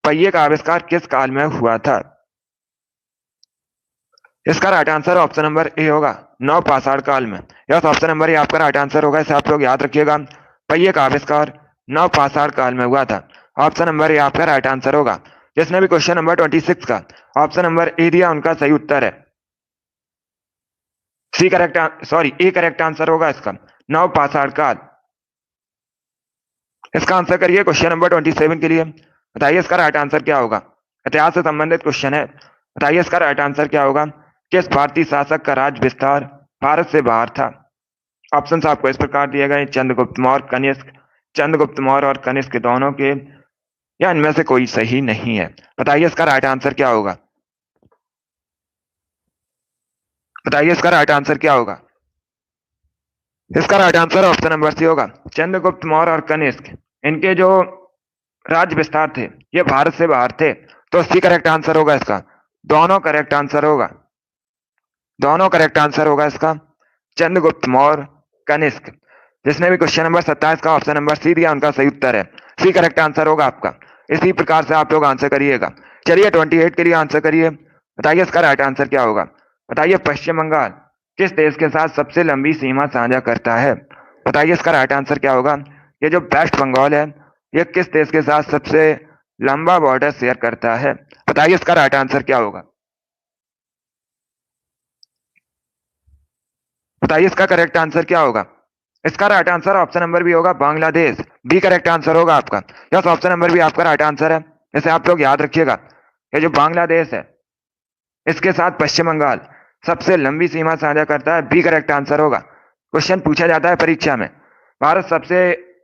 पहिए का आविष्कार किस काल में हुआ था? इसका right answer option number A होगा, नवपाषाण काल में। यस, ऑप्शन नंबर ए आपका राइट आंसर होगा। इसे आप लोग याद रखिएगा। पहिए का आविष्कार नवपाषाण काल में हुआ था। ऑप्शन नंबर ए आपका राइट आंसर होगा। जिसने भी क्वेश्चन नंबर 26 का ऑप्शन नंबर ए दिया उनका सही उत्तर है C correct, sorry A correct answer होगा इसका, नवपाषाण काल। इसका आंसर करिए क्वेश्चन नंबर 27 के लिए। बताइए इसका राइट आंसर क्या होगा? इतिहास से संबंधित क्वेश्चन है। बताइए इसका राइट आंसर क्या होगा? किस भारतीय शासक का राज्य विस्तार भारत से बाहर था? ऑप्शन आपको इस प्रकार दिए गए, चंद्रगुप्त मौर्य, कनिष्क, चंद्रगुप्त मौर्य और कनिष्क दोनों के, या इनमें से कोई सही नहीं है। बताइए इसका राइट आंसर क्या होगा? बताइए इसका राइट आंसर क्या होगा? इसका right answer option number C होगा, चंद्रगुप्त मौर्य और कनिष्क, इनके जो राज्य विस्तार थे ये भारत से बाहर थे। तो सी करेक्ट आंसर होगा इसका। दोनों करेक्ट आंसर होगा। दोनों करेक्ट आंसर होगा इसका। चंद्रगुप्त मौर्य, कनिष्क। जिसने भी क्वेश्चन नंबर 27 का ऑप्शन नंबर सी दिया उनका सही उत्तर है, सी करेक्ट आंसर होगा आपका। इसी प्रकार से आप लोग आंसर करिएगा। चलिए 28 के लिए आंसर करिए। बताइए इसका राइट आंसर क्या होगा। बताइए पश्चिम बंगाल किस देश के साथ सबसे लंबी सीमा साझा करता है। बताइए इसका राइट आंसर क्या होगा। ये जो वेस्ट बंगाल है ये किस देश के साथ सबसे लंबा बॉर्डर शेयर करता है। बताइए इसका राइट आंसर क्या होगा। बताइए इसका करेक्ट आंसर क्या होगा। इसका right answer option number B होगा, बांग्लादेश। बी करेक्ट आंसर होगा आपका। यस, ऑप्शन नंबर बी आपका राइट आंसर है। इसे आप लोग याद रखिएगा। ये जो बांग्लादेश है इसके साथ पश्चिम बंगाल सबसे लंबी सीमा साझा करता है, बी करेक्ट आंसर होगा। क्वेश्चन पूछा जाता है परीक्षा में, भारत सबसे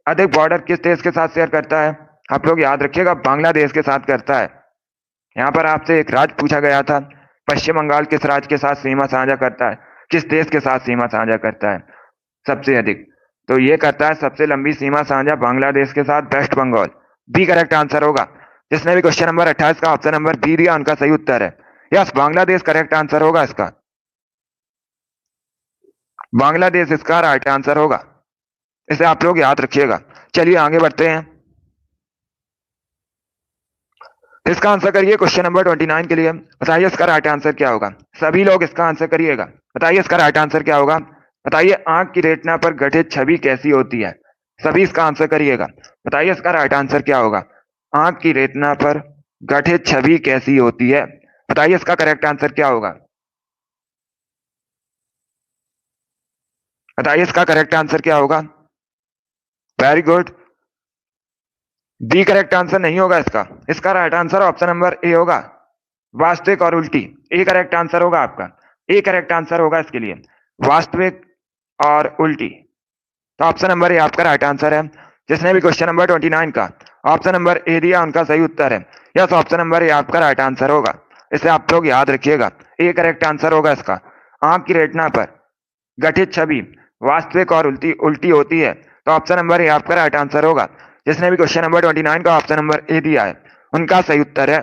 अधिक बॉर्डर किस देश के साथ शेयर करता है। आप लोग याद रखिएगा, बांग्लादेश के साथ करता है। यहाँ पर आपसे एक राज्य पूछा गया था, पश्चिम बंगाल किस राज्य के साथ सीमा साझा करता है, किस देश के साथ सीमा साझा करता है सबसे अधिक। तो ये करता है सबसे लंबी सीमा साझा बांग्लादेश के साथ West Bengal. B correct answer होगा। जिसने भी क्वेश्चन नंबर 28 का ऑप्शन नंबर बी दिया उनका सही उत्तर है। यस, बांग्लादेश करेक्ट आंसर होगा इसका। बांग्लादेश इसका राइट आंसर होगा। इसे आप लोग याद रखिएगा। चलिए आगे बढ़ते हैं। इसका आंसर करिए क्वेश्चन नंबर 29 के लिए। बताइए इसका राइट आंसर क्या होगा। सभी लोग इसका आंसर करिएगा। बताइए इसका राइट आंसर क्या होगा। बताइए आंख की रेटिना पर गठित छवि कैसी होती है। सभी इसका आंसर करिएगा। बताइए इसका राइट आंसर क्या होगा। आंख की रेटिना पर गठित छवि कैसी होती है। बताइए इसका करेक्ट आंसर क्या होगा। बताइए इसका करेक्ट आंसर क्या होगा। Very good. B correct answer नहीं होगा इसका। इसका right answer option number A होगा, वास्तविक और उल्टी। ए करेक्ट आंसर होगा आपका। ए करेक्ट आंसर होगा इसके लिए, वास्तविक और उल्टी। तो ऑप्शन नंबर ए आपका राइट आंसर है। जिसने भी क्वेश्चन नंबर 29 का ऑप्शन नंबर ए दिया उनका सही उत्तर है। यस, ऑप्शन नंबर ए आपका राइट आंसर होगा। इसे आप लोग याद रखिएगा, ए करेक्ट आंसर होगा इसका। आंख की रेटिना पर गठित छवि वास्तविक और उल्टी उल्टी होती है। तो ऑप्शन नंबर ए आपका राइट आंसर होगा। जिसने भी क्वेश्चन नंबर 29 का ऑप्शन नंबर ए दिया है उनका सही उत्तर है।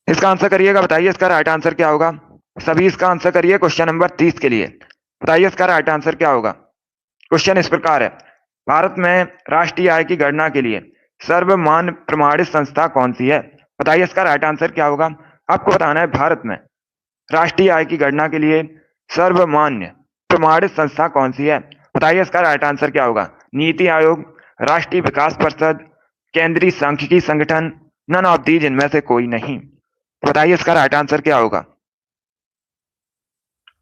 इसका आंसर करिएगा। बताइए इसका राइट आंसर क्या होगा। सभी इसका आंसर करिए क्वेश्चन नंबर 30 के लिए। बताइए इसका राइट आंसर क्या होगा। क्वेश्चन इस प्रकार है, भारत में राष्ट्रीय आय की गणना के लिए सर्वमान्य प्रमाणित संस्था कौन सी है। बताइए इसका राइट आंसर क्या होगा। आपको बताना है भारत में राष्ट्रीय आय की गणना के लिए सर्वमान्य प्रमाणित संस्था कौन सी है। बताइए इसका राइट आंसर क्या होगा। नीति आयोग, राष्ट्रीय विकास परिषद, केंद्रीय सांख्यिकी संगठन, नन ऑफ दीज इनमें से कोई नहीं। बताइए इसका राइट आंसर क्या होगा।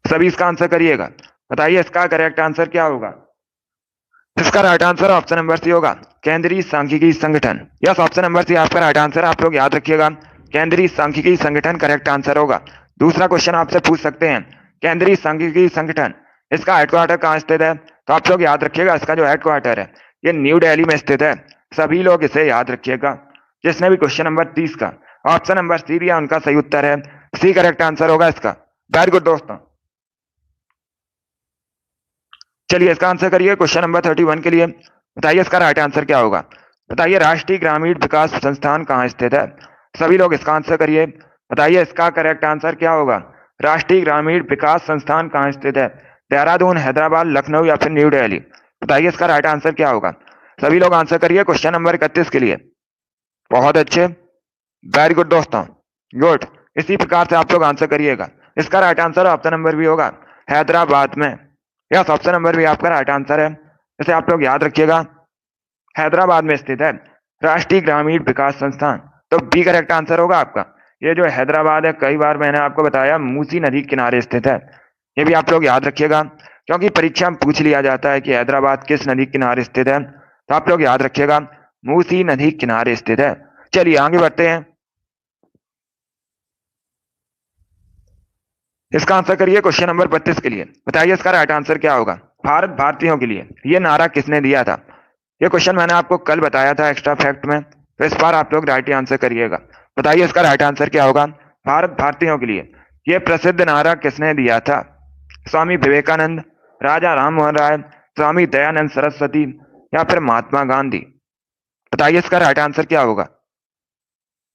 सभी इसका आंसर करिएगा। बताइए इसका करेक्ट आंसर क्या होगा। इसका right answer option number C होगा, केंद्रीय सांख्यिकी संगठन। यस, ऑप्शन नंबर सी आपका राइट आंसर। आप लोग याद रखिएगा, केंद्रीय सांख्यिकी संगठन करेक्ट आंसर होगा। दूसरा क्वेश्चन आपसे पूछ सकते हैं, केंद्रीय सांख्यिकी संगठन इसका हेडक्वार्टर कहाँ स्थित है। तो आप लोग याद रखिएगा, इसका जो हेडक्वार्टर है ये न्यू दिल्ली में स्थित है। सभी लोग इसे याद रखिएगा। जिसने भी क्वेश्चन नंबर 30 का ऑप्शन नंबर सी दिया उनका सही उत्तर है, सी करेक्ट आंसर होगा इसका। वेरी गुड दोस्तों। चलिए इसका आंसर करिए क्वेश्चन नंबर 31 के लिए। बताइए इसका राइट आंसर क्या होगा। बताइए राष्ट्रीय ग्रामीण विकास संस्थान कहाँ स्थित है। सभी लोग इसका आंसर करिए। बताइए इसका करेक्ट आंसर क्या होगा। राष्ट्रीय ग्रामीण विकास संस्थान कहाँ स्थित है। देहरादून, हैदराबाद, लखनऊ या फिर न्यू दिल्ली। बताइए इसका राइट आंसर क्या होगा। सभी लोग आंसर करिए क्वेश्चन नंबर 31 के लिए। बहुत अच्छे, वेरी गुड दोस्तों, गुड। इसी प्रकार से आप लोग आंसर करिएगा। इसका right answer option number B होगा, हैदराबाद में। यस, ऑप्शन नंबर बी आपका राइट आंसर है। इसे आप लोग याद रखिएगा, हैदराबाद में स्थित है राष्ट्रीय ग्रामीण विकास संस्थान। तो बी करेक्ट आंसर होगा आपका। ये जो हैदराबाद है, कई बार मैंने आपको बताया, मूसी नदी किनारे स्थित है। ये भी आप लोग याद रखिएगा, क्योंकि परीक्षा में पूछ लिया जाता है कि हैदराबाद किस नदी किनारे स्थित है। तो आप लोग याद रखिएगा, मूसी नदी किनारे स्थित है। चलिए आगे बढ़ते हैं। इसका आंसर करिए क्वेश्चन नंबर 32 के लिए। बताइए इसका राइट आंसर क्या होगा। भारत भारतीयों के लिए ये नारा किसने दिया था। ये क्वेश्चन मैंने आपको कल बताया था एक्स्ट्रा फैक्ट में, तो इस बार आप लोग राइट आंसर करिएगा। बताइए इसका राइट आंसर क्या होगा। भारत भारतीयों के लिए ये प्रसिद्ध नारा किसने दिया था। स्वामी विवेकानंद, राजा राम मोहन राय, स्वामी दयानंद सरस्वती या फिर महात्मा गांधी। बताइए इसका राइट आंसर क्या होगा।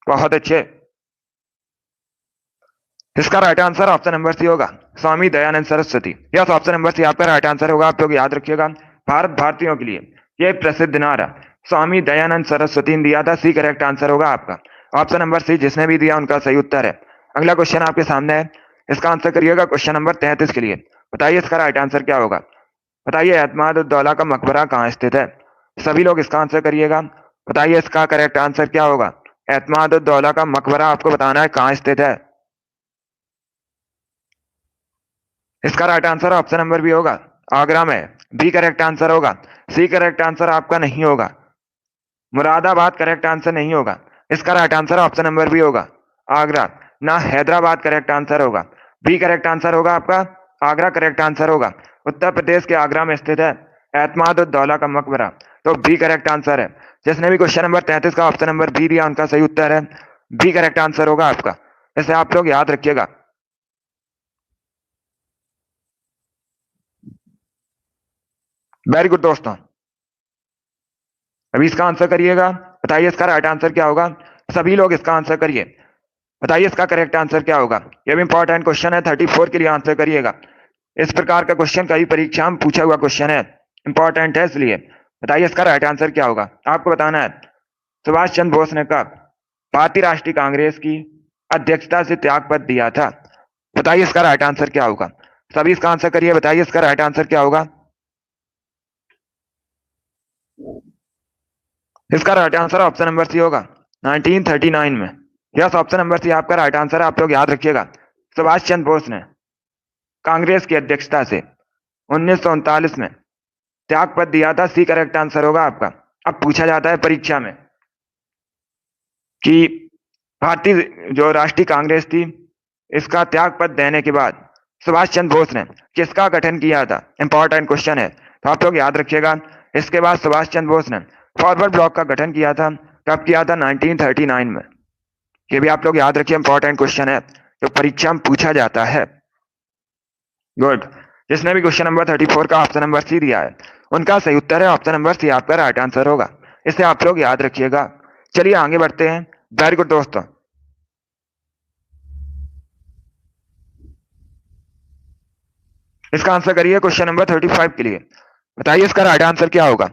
बहुत अच्छे। इसका right answer option number C होगा, Swami Dayanand Saraswati. Yes, option number C आपका राइट आंसर होगा। आप लोग याद रखिएगा, भारत भारतीयों के लिए ये प्रसिद्ध नारा स्वामी दयानंद सरस्वती ने दिया था। सी करेक्ट आंसर होगा आपका। ऑप्शन नंबर सी जिसने भी दिया उनका सही उत्तर है। अगला क्वेश्चन आपके सामने है, इसका आंसर करिएगा क्वेश्चन नंबर 33 के लिए। बताइए इसका राइट आंसर क्या होगा। बताइए एतमाद उद्दौला का मकबरा कहाँ स्थित है। सभी लोग इसका आंसर करिएगा। बताइए इसका करेक्ट आंसर क्या होगा। एतमाद उद्दौला का मकबरा आपको बताना है कहाँ स्थित है। इसका right answer option number B होगा, आगरा में। बी करेक्ट आंसर होगा। सी करेक्ट आंसर आपका नहीं होगा, मुरादाबाद करेक्ट आंसर नहीं होगा। इसका right answer option number B होगा, आगरा। ना हैदराबाद करेक्ट आंसर होगा। बी करेक्ट आंसर होगा आपका, आगरा करेक्ट आंसर होगा। उत्तर प्रदेश के आगरा में स्थित है एतमाद उद्दौला का मकबरा, तो बी करेक्ट आंसर है। जिसने भी क्वेश्चन नंबर 33 का ऑप्शन नंबर बी दिया उनका सही उत्तर है, बी करेक्ट आंसर होगा आपका। इसे आप लोग याद रखिएगा। वेरी गुड दोस्तों, अभी इसका आंसर करिएगा। बताइए इसका राइट आंसर क्या होगा। सभी लोग इसका आंसर करिए। बताइए इसका करेक्ट आंसर क्या होगा। यह भी इंपॉर्टेंट क्वेश्चन है, 34 के लिए आंसर करिएगा। इस प्रकार का क्वेश्चन कई परीक्षा में पूछा हुआ क्वेश्चन है, इंपॉर्टेंट है इसलिए। बताइए इसका राइट आंसर क्या होगा, आपको बताना है। सुभाष चंद्र बोस ने कब भारतीय राष्ट्रीय कांग्रेस की अध्यक्षता से त्याग पत्र दिया था। बताइए इसका राइट आंसर क्या होगा। सभी इसका आंसर करिए। बताइए इसका राइट आंसर क्या होगा। इसका right answer option number C होगा, 1939 में। यस, ऑप्शन नंबर सी आपका राइट आंसर है। आप लोग याद रखिएगा, सुभाष चंद्र बोस ने कांग्रेस की अध्यक्षता से 1939 में त्याग पत्र दिया था। सी करेक्ट आंसर होगा आपका। अब पूछा जाता है परीक्षा में कि भारतीय जो राष्ट्रीय कांग्रेस थी, इसका त्याग पत्र देने के बाद सुभाष चंद्र बोस ने किसका गठन किया था। इंपॉर्टेंट क्वेश्चन है, तो आप लोग याद रखिएगा। इसके बाद सुभाष चंद्र बोस ने फॉरवर्ड ब्लॉक का गठन किया था। कब किया था, 1939 में। ये भी आप लोग याद रखिए, इंपॉर्टेंट क्वेश्चन है, जो परीक्षा में पूछा जाता है। गुड। जिसने भी क्वेश्चन नंबर 34 का ऑप्शन नंबर सी दिया है उनका सही उत्तर है ऑप्शन नंबर सी आपका राइट आंसर होगा। इसे आप लोग याद रखिएगा। चलिए आगे बढ़ते हैं। वेरी गुड दोस्तों, इसका आंसर करिए क्वेश्चन नंबर 35 के लिए। बताइए इसका राइट आंसर क्या होगा।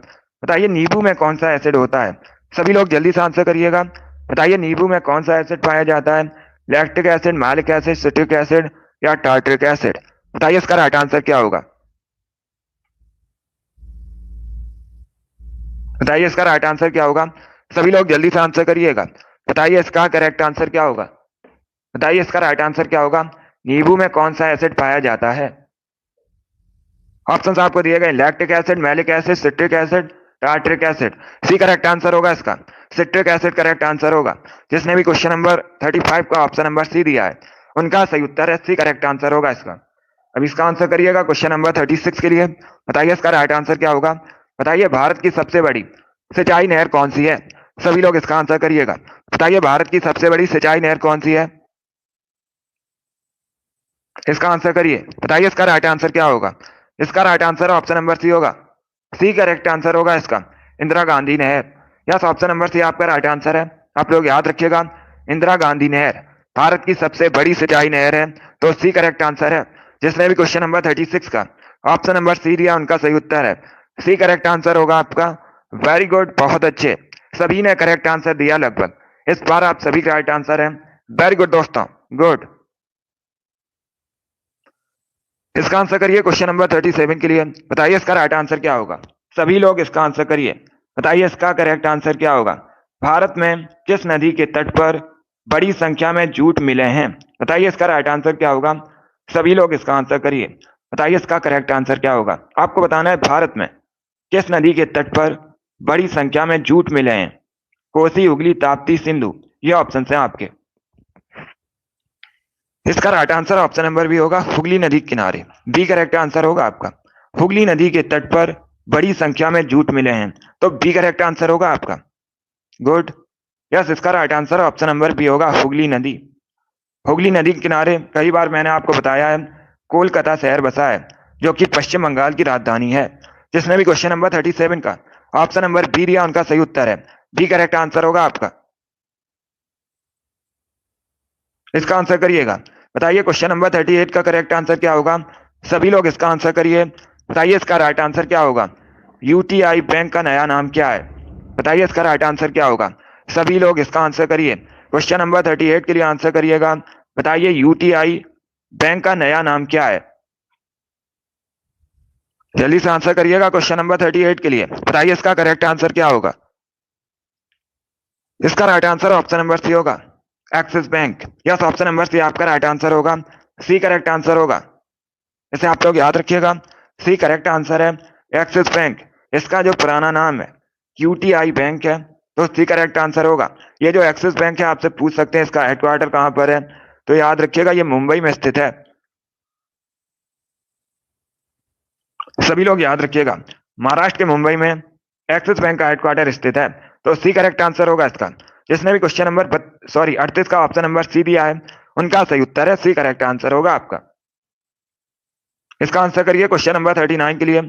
बताइए नींबू में कौन सा एसिड होता है। सभी लोग जल्दी से आंसर करिएगा। बताइए नींबू में कौन सा एसिड पाया जाता है। Lactic acid, malic acid, citric acid या टार्ट्रिक एसिड। बताइए इसका राइट आंसर क्या होगा। बताइए इसका राइट आंसर क्या होगा। सभी लोग जल्दी से आंसर करिएगा। बताइए इसका करेक्ट आंसर क्या होगा। बताइए इसका राइट आंसर क्या होगा। नींबू में कौन सा एसिड पाया जाता है। ऑप्शंस आपको दिए गए, lactic acid, malic acid, citric acid, tartaric acid. C correct answer होगा इसका, सिट्रिक एसिड करेक्ट आंसर होगा। जिसने भी क्वेश्चन नंबर 35 का ऑप्शन नंबर सी दिया है उनका सही उत्तर है, सी करेक्ट आंसर होगा इसका। अब इसका आंसर करिएगा क्वेश्चन नंबर 36 के लिए। बताइए इसका राइट आंसर क्या होगा। बताइए भारत की सबसे बड़ी सिंचाई नहर कौन सी है। सभी लोग इसका आंसर करिएगा। बताइए भारत की सबसे बड़ी सिंचाई नहर कौन सी है। इसका आंसर करिए। बताइए इसका राइट आंसर क्या होगा। इसका right answer option number C होगा, सी करेक्ट आंसर होगा इसका, इंदिरा गांधी नहर। यस, ऑप्शन नंबर सी आपका राइट आंसर है। आप लोग याद रखिएगा, इंदिरा गांधी नहर भारत की सबसे बड़ी सिंचाई नहर है, तो सी करेक्ट आंसर है। जिसने भी क्वेश्चन नंबर 36 का ऑप्शन नंबर सी दिया उनका सही उत्तर है, सी करेक्ट आंसर होगा आपका। वेरी गुड, बहुत अच्छे, सभी ने करेक्ट आंसर दिया लगभग। इस बार आप सभी राइट आंसर है। वेरी गुड दोस्तों, गुड। इसका आंसर करिए क्वेश्चन नंबर 37 के लिए। बताइए इसका राइट आंसर क्या होगा। सभी लोग इसका आंसर करिए। बताइए इसका करेक्ट आंसर क्या होगा। भारत में किस नदी के तट पर बड़ी संख्या में जूट मिले हैं। बताइए इसका राइट आंसर क्या होगा। सभी लोग इसका आंसर करिए। बताइए इसका करेक्ट आंसर क्या होगा। आपको बताना है भारत में किस नदी के तट पर बड़ी संख्या में जूट मिले हैं। कोसी, हुगली, ताप्ती, सिंधु, ये ऑप्शन है आपके। इसका right answer option number B होगा, हुगली नदी के किनारे। बी करेक्ट आंसर होगा आपका। हुगली नदी के तट पर बड़ी संख्या में जूट मिले हैं, तो बी करेक्ट आंसर होगा आपका। गुड। यस, इसका right answer option number B होगा, हुगली नदी। हुगली नदी के किनारे कई बार मैंने आपको बताया है कोलकाता शहर बसा है, जो कि पश्चिम बंगाल की राजधानी है। जिसने भी क्वेश्चन नंबर 37 का ऑप्शन नंबर बी दिया उनका सही उत्तर है, बी करेक्ट आंसर होगा आपका। इसका आंसर करिएगा। बताइए क्वेश्चन नंबर 38 का करेक्ट आंसर क्या होगा? सभी लोग इसका आंसर करिए। बताइए इसका राइट आंसर क्या होगा? यूटीआई बैंक का नया नाम क्या है? बताइए इसका राइट आंसर क्या होगा? सभी लोग इसका आंसर करिए। क्वेश्चन नंबर 38 के लिए आंसर करिएगा। बताइए यूटीआई बैंक का नया नाम क्या है? जल्दी से आंसर करिएगा क्वेश्चन नंबर 38 के लिए। बताइए इसका करेक्ट आंसर क्या होगा? इसका right answer option number C होगा, Axis Bank. Yes, option number C आपका राइट आंसर होगा। सी करेक्ट आंसर होगा। इसे आप लोग याद रखिएगा। सी करेक्ट आंसर है, एक्सिस बैंक। इसका जो पुराना नाम है यूटीआई बैंक है, तो सी करेक्ट आंसर होगा। ये जो एक्सिस बैंक है, आपसे पूछ सकते हैं इसका हेडक्वार्टर कहां पर है, तो याद रखिएगा ये मुंबई में स्थित है। सभी लोग याद रखिएगा, महाराष्ट्र के मुंबई में एक्सिस बैंक का हेडक्वार्टर स्थित है, तो सी करेक्ट आंसर होगा इसका। जिसने भी क्वेश्चन नंबर 38 का ऑप्शन नंबर सी दिया है, उनका सही उत्तर है सी करेक्ट आंसर होगा आपका। इसका आंसर करिए क्वेश्चन नंबर 39 के लिए।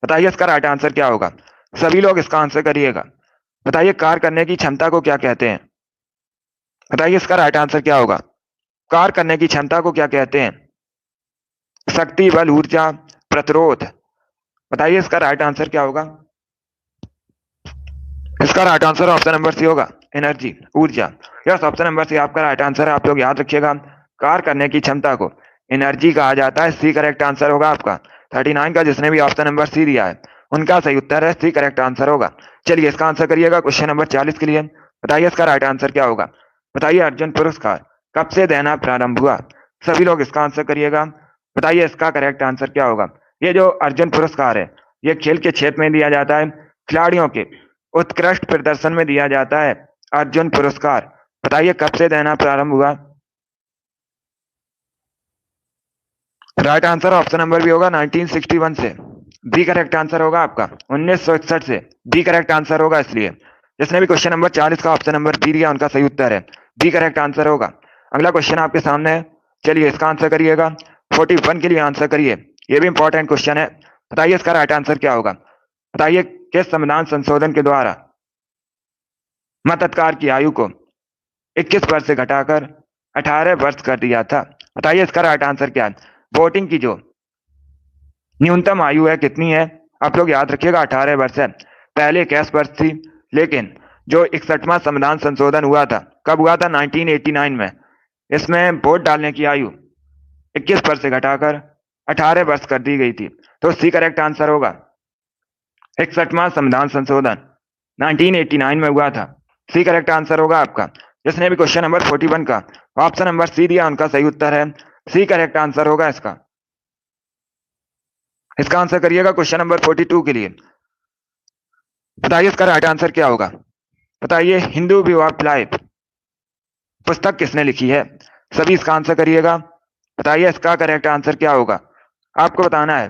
बताइए इसका राइट आंसर क्या होगा? सभी लोग इसका आंसर करिएगा। बताइए कार्य करने की क्षमता को क्या कहते हैं? बताइए इसका राइट आंसर क्या होगा? कार्य करने की क्षमता को क्या कहते हैं? शक्ति, बल, ऊर्जा, प्रतिरोध। बताइए इसका राइट आंसर क्या होगा? इसका right answer option number C होगा, एनर्जी, ऊर्जा। यस, ऑप्शन नंबर सी आपका राइट आंसर है। आप लोग याद रखिएगा, कार्य करने की क्षमता को एनर्जी कहा जाता है। सी करेक्ट आंसर होगा आपका। 39 का जिसने भी ऑप्शन नंबर सी दिया है, उनका सही उत्तर है सी करेक्ट आंसर होगा। चलिए इसका आंसर करिएगा क्वेश्चन नंबर 40 के लिए। बताइए इसका राइट आंसर क्या होगा? बताइए अर्जुन पुरस्कार कब से देना प्रारंभ हुआ? सभी लोग इसका आंसर करिएगा। बताइए इसका करेक्ट आंसर क्या होगा? ये जो अर्जुन पुरस्कार है, ये खेल के क्षेत्र में दिया जाता है, खिलाड़ियों के उत्कृष्ट प्रदर्शन में दिया जाता है अर्जुन पुरस्कार। बताइए कब से देना प्रारंभ हुआ? राइट आंसर ऑप्शन नंबर भी होगा 1961 से। बी करेक्ट आंसर होगा आपका 1961 से। बी करेक्ट आंसर होगा। इसलिए जिसने भी क्वेश्चन नंबर 40 का ऑप्शन नंबर बी दिया, उनका सही उत्तर है बी करेक्ट आंसर होगा। अगला क्वेश्चन आपके सामने है, चलिए इसका आंसर करिएगा। 41 के लिए आंसर करिए, ये भी इंपॉर्टेंट क्वेश्चन है। बताइए इसका राइट आंसर क्या होगा? बताइए किस संविधान संशोधन के द्वारा मताधिकार की आयु को 21 वर्ष से घटाकर 18 वर्ष कर दिया था? बताइए इसका राइट आंसर क्या है? वोटिंग की जो न्यूनतम आयु है कितनी है? आप लोग याद रखिएगा 18 वर्ष है। पहले 21 वर्ष थी, लेकिन जो 61वां संविधान संशोधन हुआ था, कब हुआ था? 1989 में। इसमें वोट डालने की आयु 21 वर्ष से घटाकर 18 वर्ष कर दी गई थी, तो सी करेक्ट आंसर होगा। 61वां संविधान संशोधन 1989 में हुआ था। सी करेक्ट आंसर होगा आपका। जिसने भी क्वेश्चन नंबर 41 का ऑप्शन नंबर सी दिया, उनका सही उत्तर है सी करेक्ट आंसर होगा इसका। इसका आंसर करिएगा क्वेश्चन नंबर 42 के लिए। बताइए इसका राइट आंसर क्या होगा? बताइए हिंदू व्यू ऑफ लाइफ पुस्तक किसने लिखी है? सभी इसका आंसर करिएगा। बताइए इसका करेक्ट आंसर क्या होगा? आपको बताना है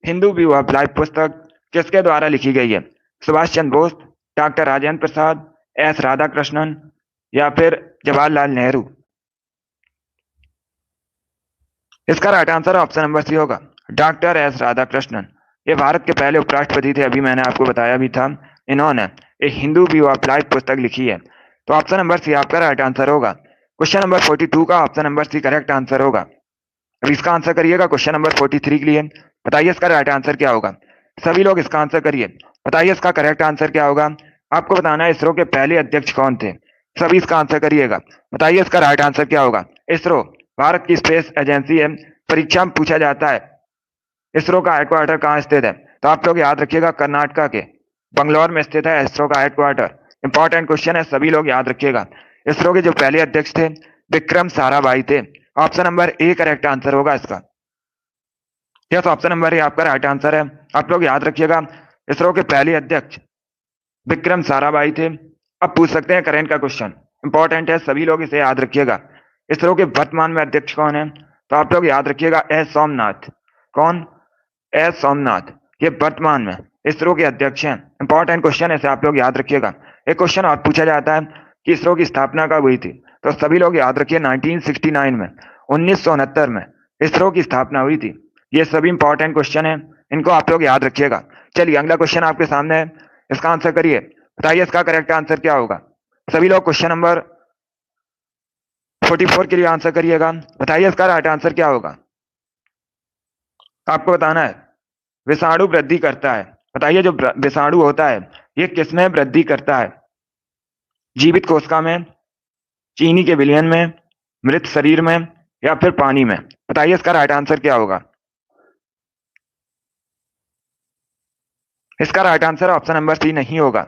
हिंदू व्यू ऑफ लाइफ पुस्तक किसके द्वारा लिखी गई है? सुभाष चंद्र बोस, डॉक्टर राजेंद्र प्रसाद, एस राधाकृष्णन, या फिर जवाहरलाल नेहरू। इसका right answer option number C होगा, डॉक्टर एस राधाकृष्णन। ये भारत के पहले उपराष्ट्रपति थे, अभी मैंने आपको बताया भी था। इन्होंने एक हिंदू व्यू ऑफ लाइफ पुस्तक लिखी है, तो ऑप्शन नंबर सी आपका राइट आंसर होगा। क्वेश्चन नंबर 42 का option number C correct answer होगा। अब इसका आंसर करिएगा क्वेश्चन नंबर 43 के लिए। बताइए इसका राइट आंसर क्या होगा? सभी लोग इसका आंसर करिए। बताइए इसका करेक्ट आंसर क्या होगा? आपको बताना है इसरो के पहले अध्यक्ष कौन थे। सभी इसका आंसर करिएगा। बताइए इसका राइट आंसर क्या होगा? इसरो भारत की स्पेस एजेंसी है। परीक्षा में पूछा जाता है इसरो का हेडक्वार्टर कहाँ स्थित है, तो आप लोग याद रखिएगा कर्नाटका के बंगलौर में स्थित है इसरो का हेडक्वार्टर। इंपॉर्टेंट क्वेश्चन है, सभी लोग याद रखिएगा। इसरो के जो पहले अध्यक्ष थे विक्रम साराभाई थे। Option number A correct answer होगा इसका। यस, ऑप्शन नंबर ए आपका राइट आंसर है। आप लोग याद रखिएगा इसरो के पहले अध्यक्ष विक्रम साराभाई थे। अब पूछ सकते हैं करेंट का क्वेश्चन, इंपॉर्टेंट है, सभी लोग इसे याद रखिएगा। इसरो के वर्तमान में अध्यक्ष कौन है? तो आप लोग याद रखिएगा एस सोमनाथ। कौन? एस सोमनाथ। ये वर्तमान में इसरो के अध्यक्ष हैं। इंपॉर्टेंट क्वेश्चन है, इसे आप लोग याद रखिएगा। एक क्वेश्चन और पूछा जाता है कि इसरो की स्थापना कब हुई थी, तो सभी लोग याद रखिए 1969 में, 1969 में इसरो की स्थापना हुई थी। ये सभी इंपॉर्टेंट क्वेश्चन है, इनको आप लोग याद रखिएगा। चलिए अगला क्वेश्चन आपके सामने है, इसका आंसर करिए। बताइए इसका करेक्ट आंसर क्या होगा? सभी लोग क्वेश्चन नंबर 44 के लिए आंसर करिएगा। बताइए इसका राइट आंसर क्या होगा। आपको बताना है। विषाणु वृद्धि करता है। बताइए जो विषाणु होता है ये किसमें वृद्धि करता है। जीवित कोशिका में, चीनी के विलयन में, मृत शरीर में, या फिर पानी में। बताइए इसका राइट आंसर क्या होगा। इसका right answer option number C नहीं होगा।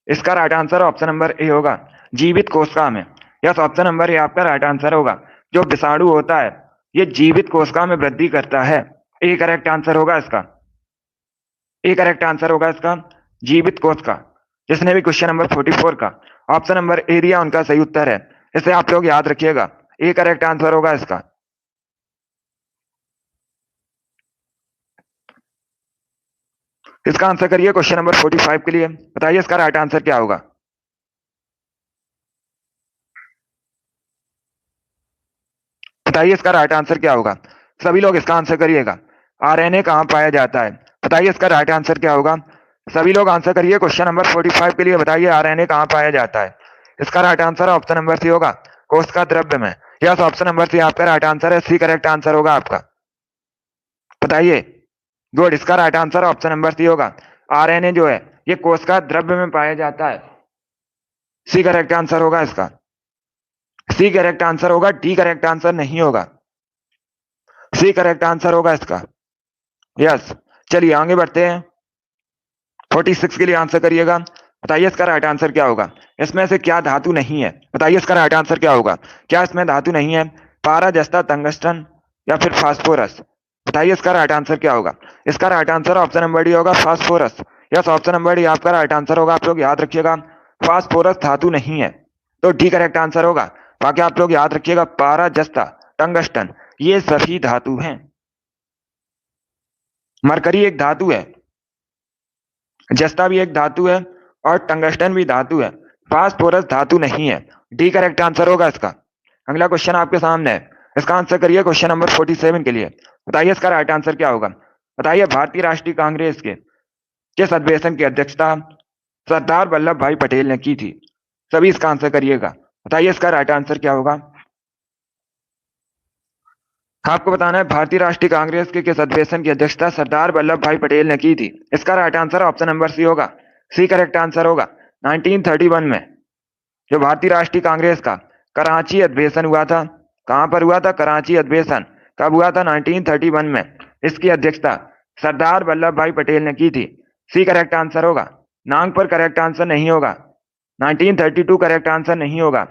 इसका right answer option number A होगा, जीवित कोशिका में। यस, ऑप्शन नंबर ए आपका राइट आंसर होगा। जो विषाणु होता है ये जीवित कोशिका में वृद्धि करता है। ए करेक्ट आंसर होगा इसका। ए करेक्ट आंसर होगा इसका, जीवित कोशिका। जिसने भी क्वेश्चन नंबर 44 का ऑप्शन नंबर ए दिया उनका सही उत्तर है। इसे आप लोग याद रखिएगा, ए करेक्ट आंसर होगा इसका। इसका आंसर करिए क्वेश्चन नंबर 45 के लिए। बताइए इसका राइट आंसर क्या होगा। बताइए इसका राइट आंसर क्या होगा। सभी लोग इसका आंसर करिएगा। आरएनए कहाँ पाया जाता है। बताइए इसका राइट आंसर क्या होगा। सभी लोग आंसर करिए क्वेश्चन नंबर 45 के लिए। बताइए आरएनए कहाँ पाया जाता है। इसका right answer option number C होगा, कोशिका द्रव्य में। यस, ऑप्शन नंबर सी आपका राइट आंसर है। सी करेक्ट आंसर होगा आपका। बताइए। गुड, इसका right answer option number C होगा। आरएनए जो है ये कोशिका द्रव्य में पाया जाता है। सी करेक्ट आंसर होगा इसका। सी करेक्ट आंसर होगा, डी करेक्ट आंसर नहीं होगा। सी करेक्ट आंसर होगा इसका। यस, चलिए आगे बढ़ते हैं। 46 के लिए आंसर करिएगा। बताइए इसका राइट आंसर क्या होगा। इसमें से क्या धातु नहीं है। बताइए इसका राइट आंसर क्या होगा। क्या इसमें धातु नहीं है। पारा, जस्ता, टंगस्टन या फिर फास्फोरस। बताइए इसका राइट आंसर क्या होगा। इसका right answer option number D होगा, phosphorus. Yes, option number D आपका राइट आंसर होगा। आप लोग याद रखिएगा, फास्फोरस धातु नहीं है, तो डी करेक्ट आंसर होगा। बाकी आप लोग याद रखिएगा, पारा, जस्ता, टंगस्टन ये सभी धातु हैं। मरकरी एक धातु है, जस्ता भी एक धातु है और टंगस्टन भी धातु है। फास्फोरस धातु नहीं है। डी करेक्ट आंसर होगा इसका। अगला क्वेश्चन आपके सामने है। इसका आंसर करिए क्वेश्चन नंबर 47 के लिए। बताइए इसका राइट आंसर क्या होगा। बताइए भारतीय राष्ट्रीय कांग्रेस के किस अधिवेशन की अध्यक्षता सरदार वल्लभ भाई पटेल ने की थी। सभी इसका आंसर करिएगा। बताइए इसका राइट आंसर क्या होगा। आपको बताना है भारतीय राष्ट्रीय कांग्रेस के किस अधिवेशन की अध्यक्षता सरदार वल्लभ भाई पटेल ने की थी। इसका right answer option number C होगा। सी करेक्ट आंसर होगा। 1931 में जो भारतीय राष्ट्रीय कांग्रेस का कराची अधिवेशन हुआ था। कहां पर हुआ था। कराची अधिवेशन कब हुआ था। 1931 में। इसकी अध्यक्षता सरदार वल्लभ भाई पटेल ने की थी। सी करेक्ट आंसर होगा। नागपुर करेक्ट आंसर नहीं होगा। 1932 करेक्ट आंसर नहीं होगा।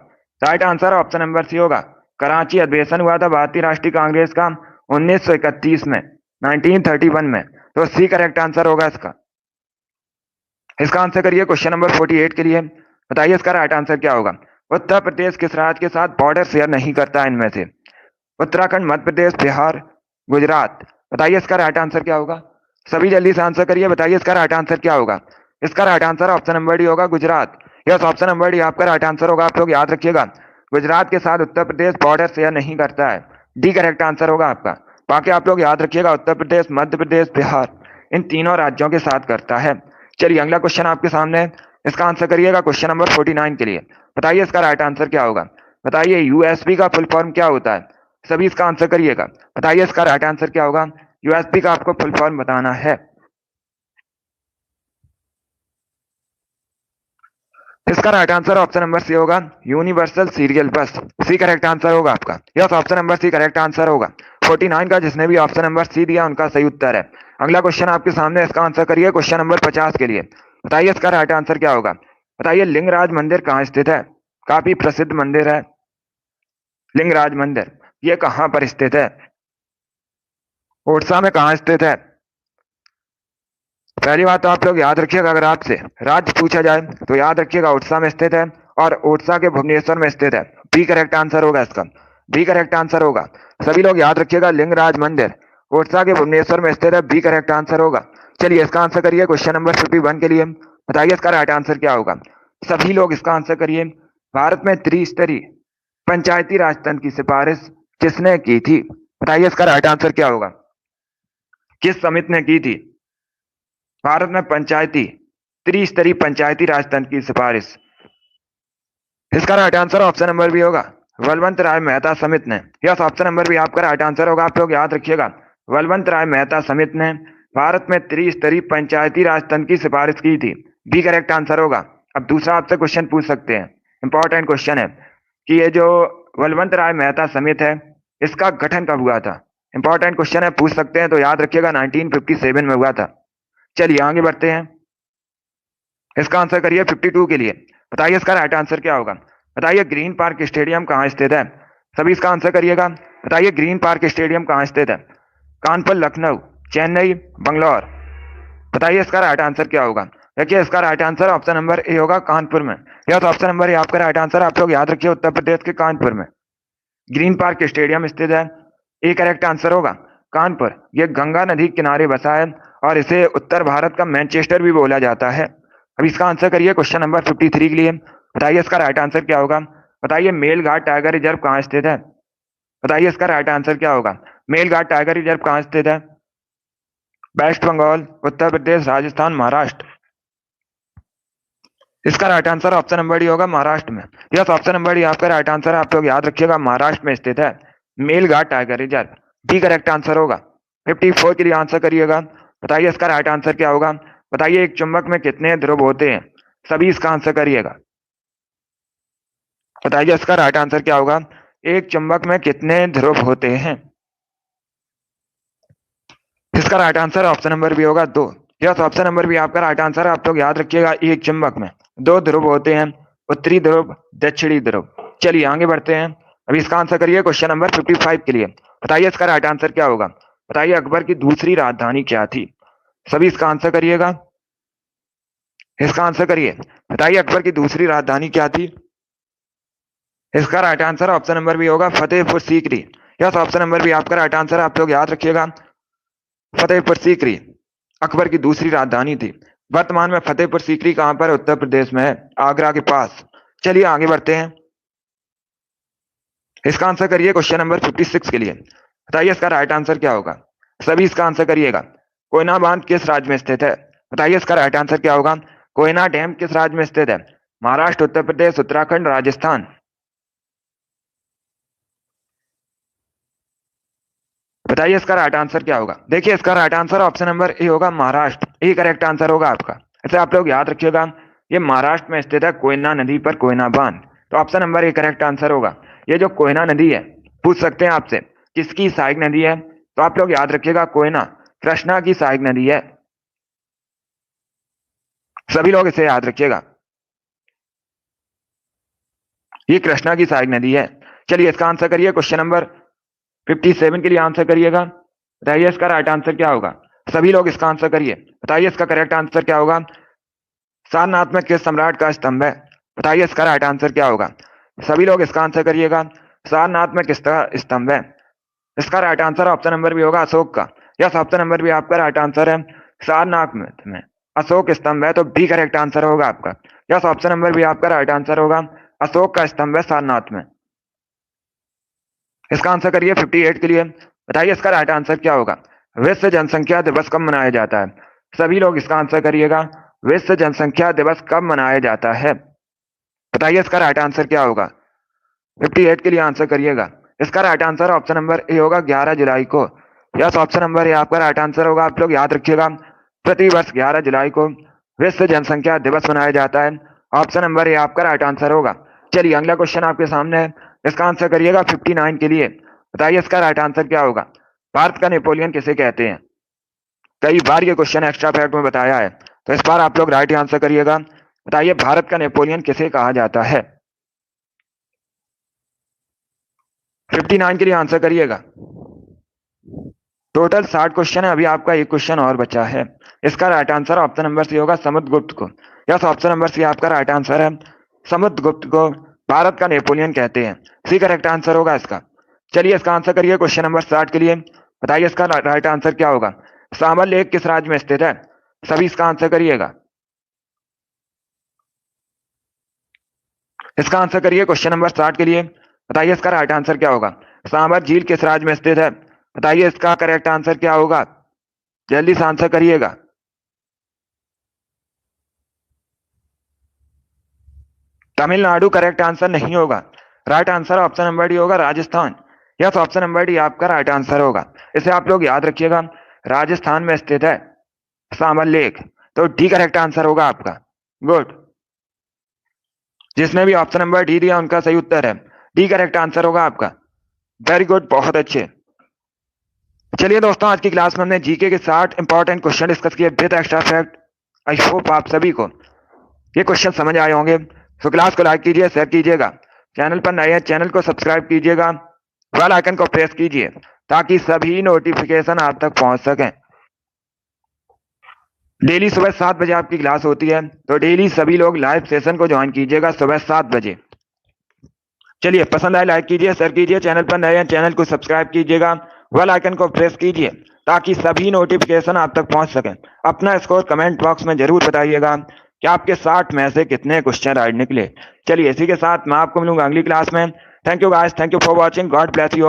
Right answer option number C होगा। कराची अधिवेशन हुआ था भारतीय राष्ट्रीय कांग्रेस का 1931 में, 1931 में। तो सी करेक्ट आंसर होगा इसका। इसका आंसर करिए क्वेश्चन नंबर 48 के लिए। बताइए इसका राइट आंसर क्या होगा। उत्तर प्रदेश किस राज्य के साथ बॉर्डर शेयर नहीं करता है इनमें से। उत्तराखंड, मध्य प्रदेश, बिहार, गुजरात। बताइए इसका राइट आंसर क्या होगा। सभी जल्दी से आंसर करिए। बताइए इसका राइट आंसर क्या होगा। इसका right answer option number D होगा, Gujarat. Yes, option number D आपका राइट आंसर होगा। आप लोग याद रखिएगा, गुजरात के साथ उत्तर प्रदेश बॉर्डर शेयर नहीं करता है। डी करेक्ट आंसर होगा आपका। बाकी आप लोग याद रखिएगा, उत्तर प्रदेश, मध्य प्रदेश, बिहार इन तीनों राज्यों के साथ करता है। चलिए अगला क्वेश्चन आपके सामने है। इसका आंसर करिएगा क्वेश्चन नंबर 49 के लिए। बताइए इसका राइट आंसर क्या होगा। बताइए यूएसपी का फुल फॉर्म क्या होता है। सभी इसका आंसर करिएगा। बताइए इसका राइट आंसर क्या होगा। यूएसपी का आपको फुल फॉर्म बताना है। इसका right answer option number C होगा, universal serial bus. C correct answer होगा आपका। Yes, option number C correct answer होगा। 49 का जिसने भी ऑप्शन नंबर सी दिया उनका सही उत्तर है। अगला क्वेश्चन आपके सामने। इसका आंसर करिए क्वेश्चन नंबर 50 के लिए। बताइए इसका राइट आंसर क्या होगा। बताइए लिंगराज मंदिर कहाँ स्थित है। काफी प्रसिद्ध मंदिर है लिंगराज मंदिर। ये कहां पर स्थित है। ओडिशा में कहाँ स्थित है। पहली बात तो आप लोग याद रखिएगा, अगर आपसे राज्य पूछा जाए तो याद रखिएगा उड़ीसा में स्थित है और उड़ीसा के भुवनेश्वर में स्थित है। बी करेक्ट आंसर होगा इसका। बी करेक्ट आंसर होगा। सभी लोग याद रखिएगा, लिंगराज मंदिर उड़ीसा के भुवनेश्वर में स्थित है। बी करेक्ट आंसर होगा। चलिए इसका आंसर करिए क्वेश्चन नंबर 51 के लिए। बताइए इसका राइट आंसर क्या होगा। सभी लोग इसका आंसर करिए। भारत में त्रिस्तरीय पंचायती राजतंत्र की सिफारिश किसने की थी। बताइए इसका राइट आंसर क्या होगा। किस समिति ने की थी भारत में पंचायती त्रिस्तरीय पंचायती राजतंत्र की सिफारिश। इसका right answer option number B होगा, बलवंत राय मेहता समिति ने। यस, ऑप्शन नंबर भी आपका राइट आंसर होगा, आप लोग याद रखिएगा। बलवंत राय मेहता समिति ने भारत में त्रिस्तरीय पंचायती राज तंत्र की सिफारिश की थी। बी करेक्ट आंसर होगा। अब दूसरा आपसे क्वेश्चन पूछ सकते हैं, इंपॉर्टेंट क्वेश्चन है कि ये जो बलवंत राय मेहता समिति है, इसका गठन कब हुआ था? इंपॉर्टेंट क्वेश्चन है, पूछ सकते हैं, तो याद रखिएगा 1957 में हुआ था। चलिए आगे बढ़ते हैं, इसका आंसर करिए 52 के लिए। बताइए इसका राइट आंसर क्या होगा। बताइए ग्रीन पार्क स्टेडियम कहाँ स्थित है? सभी इसका आंसर करिएगा। बताइए ग्रीन पार्क स्टेडियम कहाँ स्थित है? कानपुर, लखनऊ, चेन्नई, बंगलौर। बताइए इसका राइट आंसर क्या होगा। देखिए इसका right answer option number A होगा, कानपुर में। यह तो ऑप्शन नंबर ए आपका राइट आंसर, आप लोग याद रखिए, उत्तर प्रदेश के कानपुर में ग्रीन पार्क स्टेडियम स्थित है। ए करेक्ट आंसर होगा कानपुर। ये गंगा नदी के किनारे बसा है और इसे उत्तर भारत का मैनचेस्टर भी बोला जाता है। अब इसका आंसर करिए क्वेश्चन नंबर 53 के लिए। बताइए इसका राइट आंसर क्या होगा। बताइए मेलघाट टाइगर रिजर्व कहाँ स्थित है? बताइए इसका राइट आंसर क्या होगा। मेलघाट टाइगर रिजर्व कहाँ स्थित है? वेस्ट बंगाल, उत्तर प्रदेश, राजस्थान, महाराष्ट्र। इसका right answer option number D होगा, महाराष्ट्र में। यस, ऑप्शन नंबर डी आपका राइट आंसर है, आप लोग याद रखिएगा, महाराष्ट्र में स्थित है Melghat tiger reserve. D correct answer होगा। 54 के लिए आंसर करिएगा। बताइए इसका राइट आंसर क्या होगा। बताइए एक चुंबक में कितने ध्रुव होते हैं? सभी इसका आंसर करिएगा। बताइए इसका राइट आंसर क्या होगा। एक चुंबक में कितने ध्रुव होते हैं? इसका right answer option number B होगा, 2। यस, ऑप्शन नंबर बी आपका राइट आंसर है, आप लोग याद रखिएगा, एक चुंबक में 2 ध्रुव होते हैं, उत्तरी ध्रुव, दक्षिणी ध्रुव। चलिए आगे बढ़ते हैं। अभी इसका आंसर करिए क्वेश्चन नंबर 55 के लिए। बताइए इसका राइट आंसर क्या होगा। बताइए अकबर की दूसरी राजधानी क्या थी? सभी इसका आंसर करिएगा। इसका आंसर करिए। बताइए अकबर की दूसरी राजधानी क्या थी? इसका right answer option number B होगा, Fatehpur Sikri. Yes, option number B आपका राइट आंसर, आप लोग याद रखिएगा, फतेहपुर सीकरी अकबर की दूसरी राजधानी थी। वर्तमान में फतेहपुर सीकरी कहां पर? उत्तर प्रदेश में है, आगरा के पास। चलिए आगे बढ़ते हैं। इसका आंसर करिए क्वेश्चन नंबर 56 के लिए। बताइए इसका राइट आंसर क्या होगा। सभी इसका आंसर करिएगा। कोयना बांध किस राज्य में स्थित है? बताइए इसका राइट आंसर क्या होगा। कोयना डैम किस राज्य में स्थित है? महाराष्ट्र, उत्तर प्रदेश, उत्तराखंड, राजस्थान। बताइए इसका राइट आंसर क्या होगा। देखिए इसका right answer option number A होगा, महाराष्ट्र। ए करेक्ट आंसर होगा आपका। ऐसे आप लोग याद रखिएगा, ये महाराष्ट्र में स्थित है, कोयना नदी पर कोयना बांध। तो option number A correct answer होगा। ये जो कोयना नदी है, पूछ सकते हैं आपसे किसकी सहायक नदी है, तो आप लोग याद रखिएगा, कोयना कृष्णा की सहायक नदी है। सभी लोग इसे याद रखिएगा, ये कृष्णा की सहायक नदी है। चलिए इसका आंसर करिए क्वेश्चन नंबर 57 के लिए आंसर करिएगा। बताइए इसका राइट आंसर क्या होगा। सभी लोग इसका आंसर करिए। बताइए इसका करेक्ट आंसर क्या होगा। सारनाथ में किस सम्राट का स्तंभ है? बताइए इसका राइट आंसर क्या होगा। सभी लोग इसका आंसर करिएगा। सारनाथ में किसका स्तंभ है? इसका राइट आंसर ऑप्शन नंबर भी होगा, अशोक का। यस, ऑप्शन नंबर भी आपका राइट आंसर है। सारनाथ में अशोक स्तंभ है, तो बी करेक्ट आंसर होगा आपका। यस, ऑप्शन नंबर भी आपका राइट आंसर होगा, अशोक का स्तंभ है सारनाथ में। इसका आंसर करिए 58 के लिए। बताइए इसका राइट आंसर क्या होगा। विश्व जनसंख्या दिवस कब मनाया जाता है? सभी लोग इसका आंसर करिएगा। विश्व जनसंख्या दिवस कब मनाया जाता है? बताइए इसका राइट आंसर क्या होगा। 58 के लिए आंसर करिएगा। इसका right answer option number A होगा, 11 जुलाई को। यस, ऑप्शन नंबर ए आपका राइट आंसर होगा, आप लोग याद रखिएगा, प्रतिवर्ष 11 जुलाई को विश्व जनसंख्या दिवस मनाया जाता है। ऑप्शन नंबर ए आपका राइट आंसर होगा। चलिए अगला क्वेश्चन आपके सामने है, इसका आंसर करिएगा 59 के लिए। बताइए इसका राइट आंसर क्या होगा। भारत का नेपोलियन किसे कहते हैं? कई बार ये क्वेश्चन एक्स्ट्रा फैक्ट में बताया है, तो इस बार आप लोग राइट आंसर करिएगा। बताइए भारत का नेपोलियन किसे कहा जाता है? 59 के लिए आंसर करिएगा। टोटल 60 क्वेश्चन है, अभी आपका एक क्वेश्चन और बचा है। इसका right answer option number C होगा, समुद्रगुप्त को। यस, ऑप्शन नंबर सी आपका राइट आंसर है, समुद्रगुप्त को भारत का नेपोलियन कहते हैं। सी करेक्ट आंसर होगा इसका। चलिए इसका आंसर करिए क्वेश्चन नंबर 60 के लिए। बताइए इसका राइट आंसर क्या होगा। सामर लेक किस राज्य में स्थित है? सभी इसका आंसर करिएगा। इसका आंसर करिए क्वेश्चन नंबर 60 के लिए। बताइए इसका राइट आंसर क्या होगा। सामर झील किस राज्य में स्थित है? बताइए इसका करेक्ट आंसर क्या होगा, जल्दी से आंसर करिएगा। तमिलनाडु करेक्ट आंसर नहीं होगा। Right answer option number D होगा Rajasthan. Yes, option number D आपका राइट आंसर होगा। इसे आप लोग याद रखिएगा, राजस्थान में स्थित है सामल लेक, तो डी करेक्ट आंसर होगा आपका। गुड, जिसने भी ऑप्शन नंबर डी दिया उनका सही उत्तर है, डी करेक्ट आंसर होगा आपका। वेरी गुड, बहुत अच्छे। चलिए दोस्तों, आज की क्लास में हमने जीके के 60 इंपॉर्टेंट क्वेश्चन डिस्कस किए with extra fact. I hope आप सभी को ये क्वेश्चन समझ आए होंगे। तो क्लास को लाइक कीजिए, शेयर कीजिएगा, चैनल पर नए हैं चैनल को सब्सक्राइब कीजिएगा, बेल आइकन को प्रेस कीजिए ताकि सभी नोटिफिकेशन आप तक पहुंच सकें। डेली सुबह 7 बजे आपकी क्लास होती है, तो डेली सभी लोग लाइव सेशन को ज्वाइन कीजिएगा सुबह 7 बजे। चलिए, पसंद आए लाइक कीजिए, शेयर कीजिए, चैनल पर नए हैं चैनल को सब्सक्राइब कीजिएगा, बेल आइकन को प्रेस कीजिए ताकि सभी नोटिफिकेशन आप तक पहुंच सकें। अपना स्कोर कमेंट बॉक्स में जरूर बताइएगा कि आपके 60 में से कितने क्वेश्चन राइट निकले। चलिए, इसी के साथ मैं आपको मिलूंगा अगली क्लास में। Thank you guys, thank you for watching, God bless you.